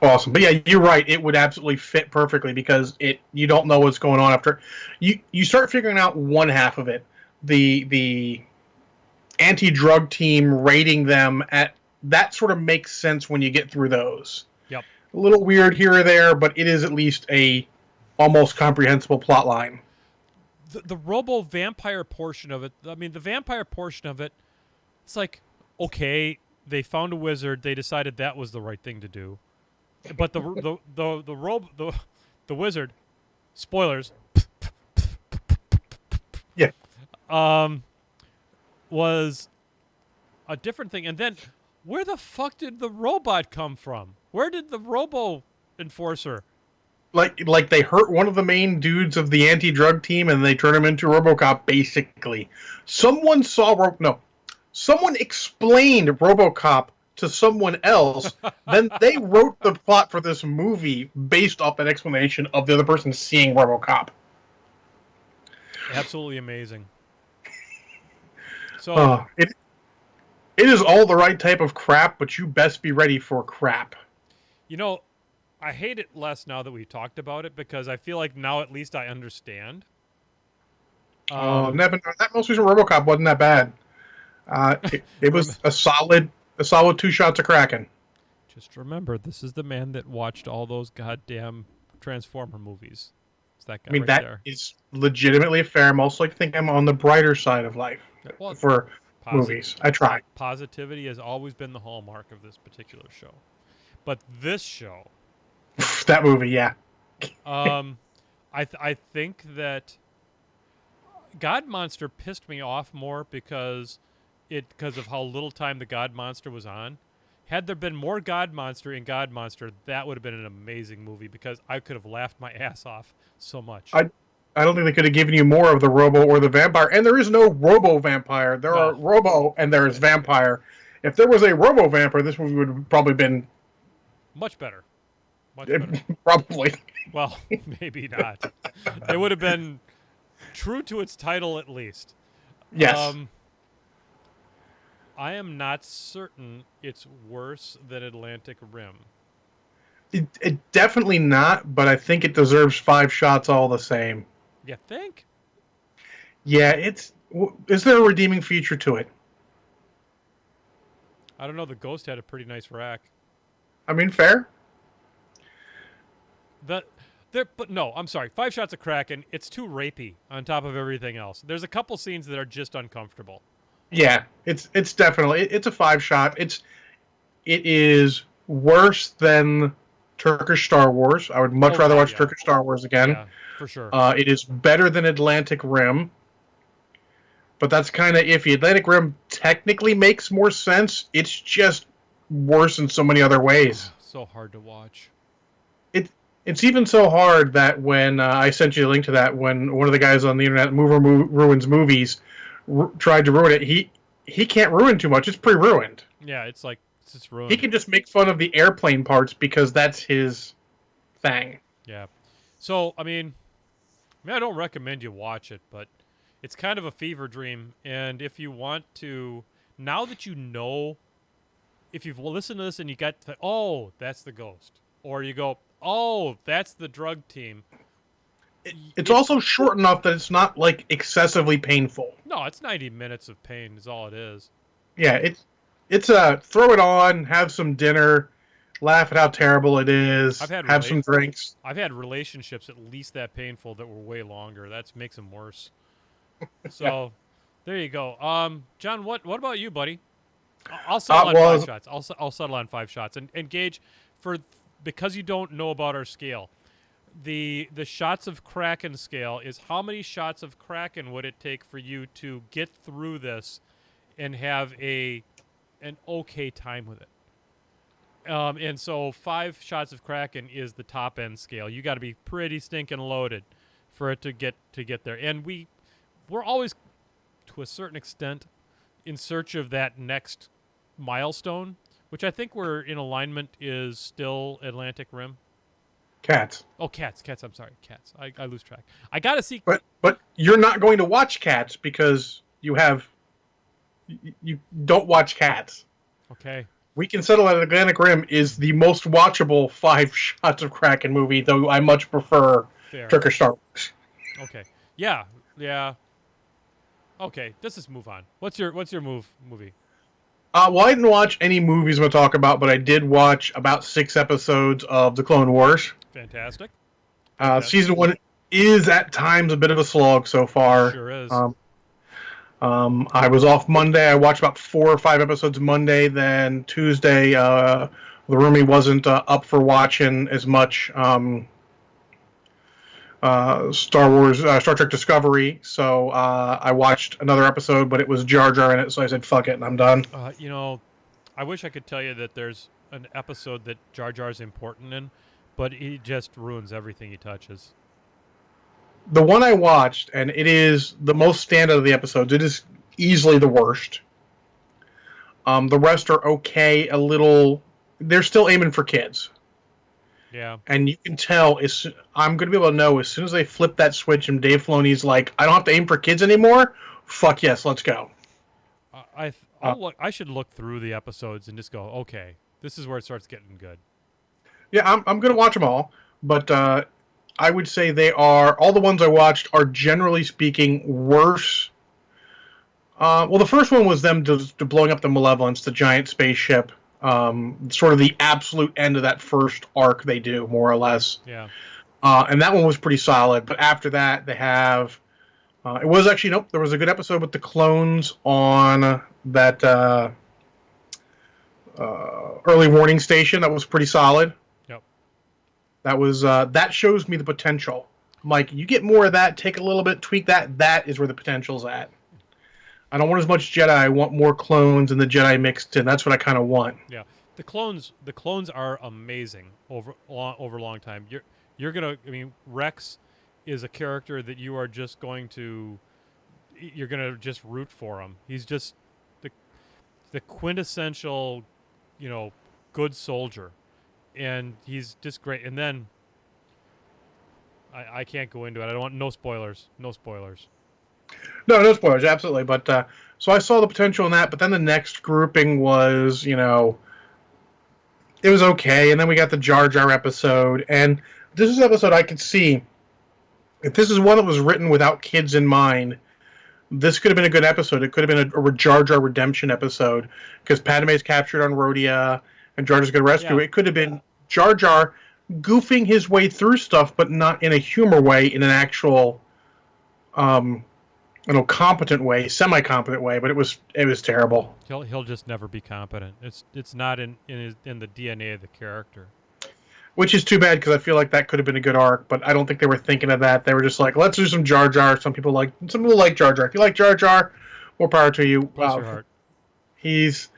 Awesome. But yeah, you're right. It would absolutely fit perfectly because you don't know what's going on after. You start figuring out one half of it. The anti-drug team raiding them that sort of makes sense when you get through those. Yep. A little weird here or there, but it is at least a almost comprehensible plot line. The Robo Vampire portion of it, I mean, the vampire portion of it, it's like, okay, they found a wizard, they decided that was the right thing to do. But the wizard, spoilers. Yeah. Was a different thing. And then, where the fuck did the robot come from? Where did the Robo Enforcer? Like they hurt one of the main dudes of the anti-drug team and they turn him into RoboCop, basically. Someone explained RoboCop to someone else, then they wrote the plot for this movie based off an explanation of the other person seeing RoboCop. Absolutely amazing. So It is all the right type of crap, but you best be ready for crap. you know, I hate it less now that we've talked about it because I feel like now at least I understand. Nevin, that most recent RoboCop wasn't that bad. It was a solid 2 shots of Kraken. Just remember, this is the man that watched all those goddamn Transformer movies. It's that guy I mean, right that there. is legitimately fair. I'm also think I'm on the brighter side of life Well, for movies. I try. Positivity has always been the hallmark of this particular show. But this show, That movie, yeah. I think that God Monster pissed me off more because of how little time the God Monster was on. Had there been more God Monster in God Monster, that would have been an amazing movie because I could have laughed my ass off so much. I don't think they could have given you more of the Robo or the Vampire. And there is no Robo Vampire. There are Robo and there is Vampire. If there was a Robo Vampire, this movie would have probably been much better. Much better. Probably. Well, maybe not. It would have been true to its title at least. Yes. I am not certain it's worse than Atlantic Rim. It definitely not, but I think it deserves 5 shots all the same. You think? Yeah, is there a redeeming feature to it? I don't know. The Ghost had a pretty nice rack. I mean, fair. But no, I'm sorry. 5 shots of Kraken. It's too rapey on top of everything else. There's a couple scenes that are just uncomfortable. Yeah, it's definitely it's a 5 shot. It is worse than Turkish Star Wars. I would much rather watch Turkish Star Wars again. Yeah, for sure. It is better than Atlantic Rim, but that's kind of iffy. Atlantic Rim technically makes more sense. It's just worse in so many other ways. So hard to watch. It's even so hard that when I sent you a link to that, when one of the guys on the internet, Ruins Movies, tried to ruin it, he can't ruin too much. It's pre-ruined. Yeah, it's just ruined. He can just make fun of the airplane parts because that's his thing. Yeah. So, I don't recommend you watch it, but it's kind of a fever dream. And if you want to, now that you know, if you've listened to this and you got, oh, that's the Ghost. Or you go, oh, that's the drug team. It's also short enough that it's not, excessively painful. No, it's 90 minutes of pain is all it is. Yeah, it's throw it on, have some dinner, laugh at how terrible it is, have some drinks. I've had relationships at least that painful that were way longer. That makes them worse. So, there you go. John, what about you, buddy? I'll settle on 5 shots. I'll settle on 5 shots. And Gage, because you don't know about our scale, the shots of Kraken scale is how many shots of Kraken would it take for you to get through this and have an okay time with it? And so 5 shots of Kraken is the top end scale. You got to be pretty stinking loaded for it to get there. And we're always, to a certain extent, in search of that next milestone, which I think we're in alignment is still Atlantic Rim. Cats. Oh, Cats. I'm sorry. Cats. I lose track. I got to see. But you're not going to watch Cats because you don't watch Cats. Okay. We can settle that Atlantic Rim is the most watchable 5 shots of Kraken movie, though I much prefer Turkish Star Wars. Okay. Yeah. Okay, let's just move on. What's your movie? Well, I didn't watch any movies I'm going to talk about, but I did watch about 6 episodes of The Clone Wars. Fantastic. Season 1 is at times a bit of a slog so far. Sure is. I was off Monday. I watched about 4 or 5 episodes Monday. Then Tuesday, the roomie wasn't up for watching as much Star Trek Discovery, so I watched another episode, but it was Jar Jar in it, so I said, fuck it, and I'm done. I wish I could tell you that there's an episode that Jar Jar's important in, but he just ruins everything he touches. The one I watched, and it is the most standout of the episodes, it is easily the worst. The rest are okay. A little. They're still aiming for kids. Yeah. And you can tell, I'm going to be able to know as soon as they flip that switch and Dave Filoni's like, I don't have to aim for kids anymore. Fuck yes, let's go. I should look through the episodes and just go, okay, this is where it starts getting good. Yeah, I'm going to watch them all, but I would say all the ones I watched are generally speaking worse. Well, the first one was them to blowing up the Malevolence, the giant spaceship. Sort of the absolute end of that first arc they do, more or less. Yeah. And that one was pretty solid. But after that, they have... it was actually... Nope, there was a good episode with the clones on that early warning station. That was pretty solid. Yep. That was... that shows me the potential. Mike, you get more of that, take a little bit, tweak that. That is where the potential's at. I don't want as much Jedi. I want more clones and the Jedi mixed in. That's what I kind of want. Yeah, the clones are amazing over a long time. You're gonna. I mean, Rex is a character that you're gonna just root for him. He's just the quintessential, good soldier, and he's just great. And then I can't go into it. I don't want no spoilers. No spoilers. No spoilers, absolutely. But so I saw the potential in that. But then the next grouping was, it was okay. And then we got the Jar Jar episode. And this is an episode I could see. If this is one that was written without kids in mind, this could have been a good episode. It could have been a Jar Jar redemption episode. Because Padme's captured on Rhodia and Jar Jar's going to rescue. Yeah. It could have been Jar Jar goofing his way through stuff, but not in a humor way, in an actual... competent way, semi-competent way, but it was terrible. He'll just never be competent. It's not in the DNA of the character. Which is too bad, because I feel like that could have been a good arc, but I don't think they were thinking of that. They were just like, let's do some Jar Jar. Some people like Jar Jar. If you like Jar Jar, more power to you. Bless your heart. He's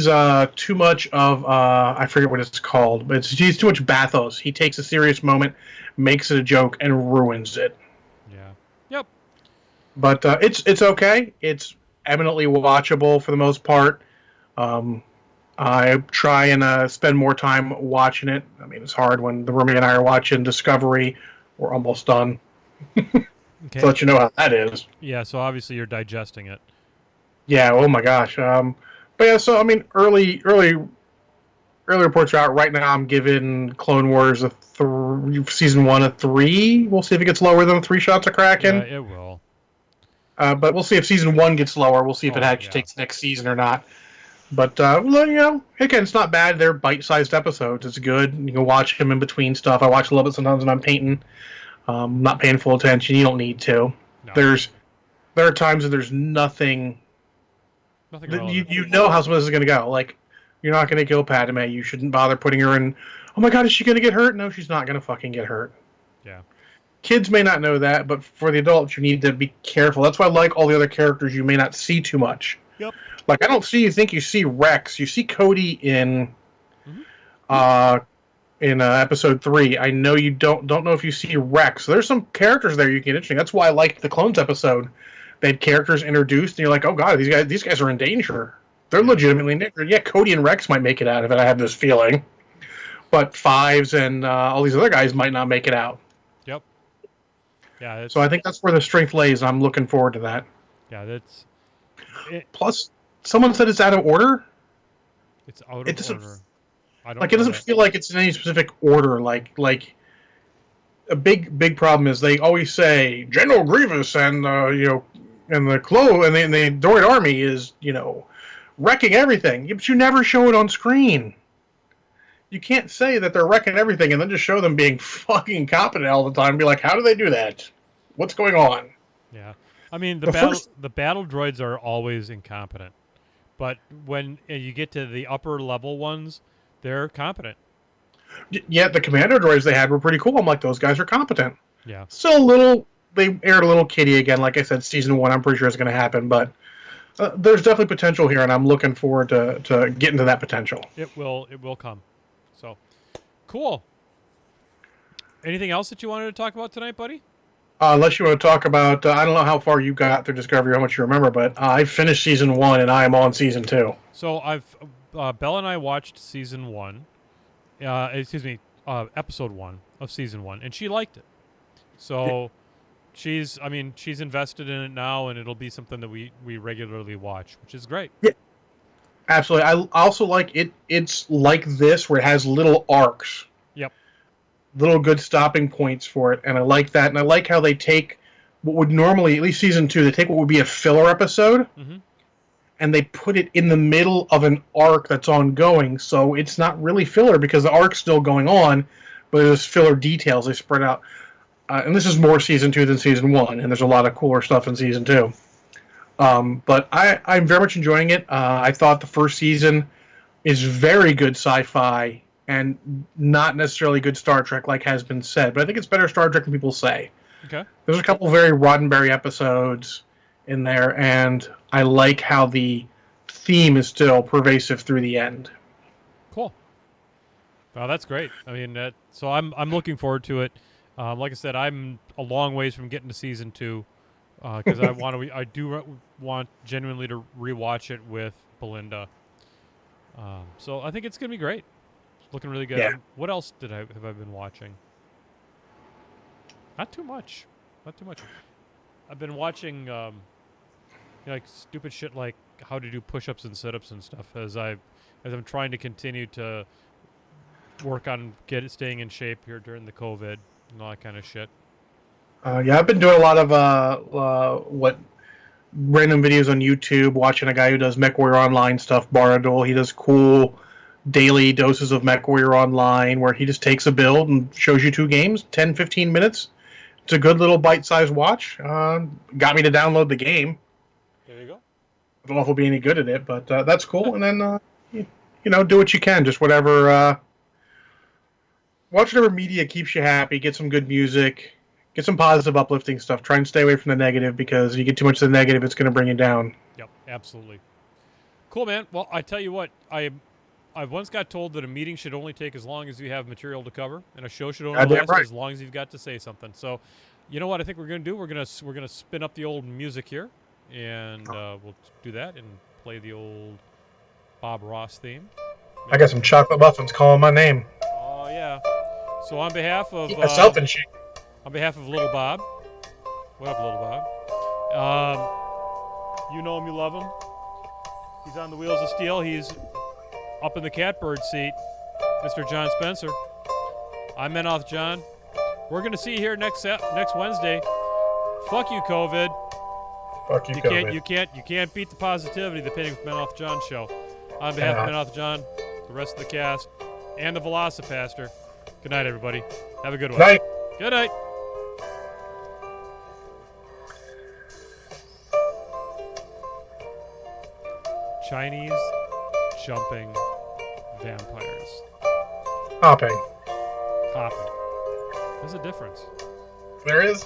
too much of I forget what it's called, but he's too much bathos. He takes a serious moment, makes it a joke, and ruins it. Yeah. Yep. But it's okay. It's eminently watchable for the most part. I try and spend more time watching it. I mean, it's hard when the roommate and I are watching Discovery. We're almost done. Okay. To let you know how that is. Yeah, so obviously you're digesting it. Yeah, oh my gosh. But yeah, so I mean, early reports are out. Right now I'm giving Clone Wars season 1 a 3. We'll see if it gets lower than 3 shots of Kraken. Yeah, it will. But we'll see if season 1 gets lower. We'll see if it actually takes next season or not. But, again, it's not bad. They're bite-sized episodes. It's good. You can watch them in between stuff. I watch a little bit sometimes when I'm painting. Not paying full attention. You don't need to. No. There are times that there's nothing you know how some of this is going to go. Like, you're not going to kill Padme. You shouldn't bother putting her in, oh my god, is she going to get hurt? No, she's not going to fucking get hurt. Yeah. Kids may not know that, but for the adults, you need to be careful. That's why I like all the other characters you may not see too much. Yep. Like, I don't think you see Rex. You see Cody in episode 3. I know you don't know if you see Rex. So there's some characters there you can get interesting. That's why I liked the Clones episode. They had characters introduced, and you're like, oh god, these guys are in danger. They're legitimately in danger. Yeah, Cody and Rex might make it out of it. I have this feeling, but Fives and all these other guys might not make it out. Yep. Yeah. So I think that's where the strength lays. I'm looking forward to that. Yeah, Plus, someone said it's out of order. It's out of order. It doesn't feel like it's in any specific order. Like a big problem is they always say General Grievous and and the the Droid Army is wrecking everything, but you never show it on screen. You can't say that they're wrecking everything and then just show them being fucking competent all the time and be like, how do they do that? What's going on? Yeah. I mean, the battle droids are always incompetent. But when you get to the upper level ones, they're competent. Yeah, the commander droids they had were pretty cool. I'm like, those guys are competent. Yeah. Still they aired a little kiddie again. Like I said, season 1, I'm pretty sure it's going to happen. But there's definitely potential here, and I'm looking forward to getting to that potential. It will come. So, cool. Anything else that you wanted to talk about tonight, buddy? Unless you want to talk about, I don't know how far you got through Discovery, how much you remember, but I finished season 1 and I am on season 2. So I've Bella and I watched season 1. Episode 1 of season 1, and she liked it. So she's invested in it now, and it'll be something that we regularly watch, which is great. Yeah, absolutely. I also like it. It's like this, where it has little arcs. Yep. Little good stopping points for it, and I like that. And I like how they take what would normally, at least season 2, they take what would be a filler episode, and they put it in the middle of an arc that's ongoing. So it's not really filler because the arc's still going on, but there's filler details they spread out. And this is more season 2 than season 1, and there's a lot of cooler stuff in season 2. But I'm very much enjoying it. I thought the first season is very good sci-fi and not necessarily good Star Trek, like has been said. But I think it's better Star Trek than people say. Okay. There's a couple very Roddenberry episodes in there, and I like how the theme is still pervasive through the end. Cool. Well, that's great. I mean, so I'm looking forward to it. Like I said, I'm a long ways from getting to season 2 because I do want genuinely to rewatch it with Belinda. So I think it's gonna be great. It's looking really good. Yeah. What else have I been watching? Not too much. I've been watching like stupid shit like how to do push-ups and sit-ups and stuff as I'm trying to continue to work on staying in shape here during the COVID and all that kind of shit. Yeah, I've been doing a lot of what random videos on YouTube, watching a guy who does MechWarrior Online stuff, Baradol. He does cool daily doses of MechWarrior Online where he just takes a build and shows you 2 games, 10, 15 minutes. It's a good little bite-sized watch. Got me to download the game. There you go. I don't know if we'll be any good at it, but that's cool. And then, do what you can. Just whatever. Watch whatever media keeps you happy. Get some good music. Get some positive, uplifting stuff. Try and stay away from the negative, because if you get too much of the negative, it's going to bring you down. Yep, absolutely. Cool, man. Well, I tell you what, I once got told that a meeting should only take as long as you have material to cover, and a show should only last as long as you've got to say something. So, you know what I think we're going to do? We're gonna spin up the old music here, and we'll do that and play the old Bob Ross theme. I got some chocolate muffins calling my name. Oh yeah. So on behalf of on behalf of Little Bob, what up, Little Bob? You know him, you love him. He's on the wheels of steel. He's up in the catbird seat, Mr. John Spencer. I'm Menoth John. We're gonna see you here next Wednesday. Fuck you, COVID. Fuck you, COVID. You can't beat the positivity. The Pitting with Menoth John show. On behalf of Menoth John, the rest of the cast, and the Velocipaster. Good night, everybody. Have a good one. Night. Good night. Chinese jumping vampires. Hopping. There's a difference. There is?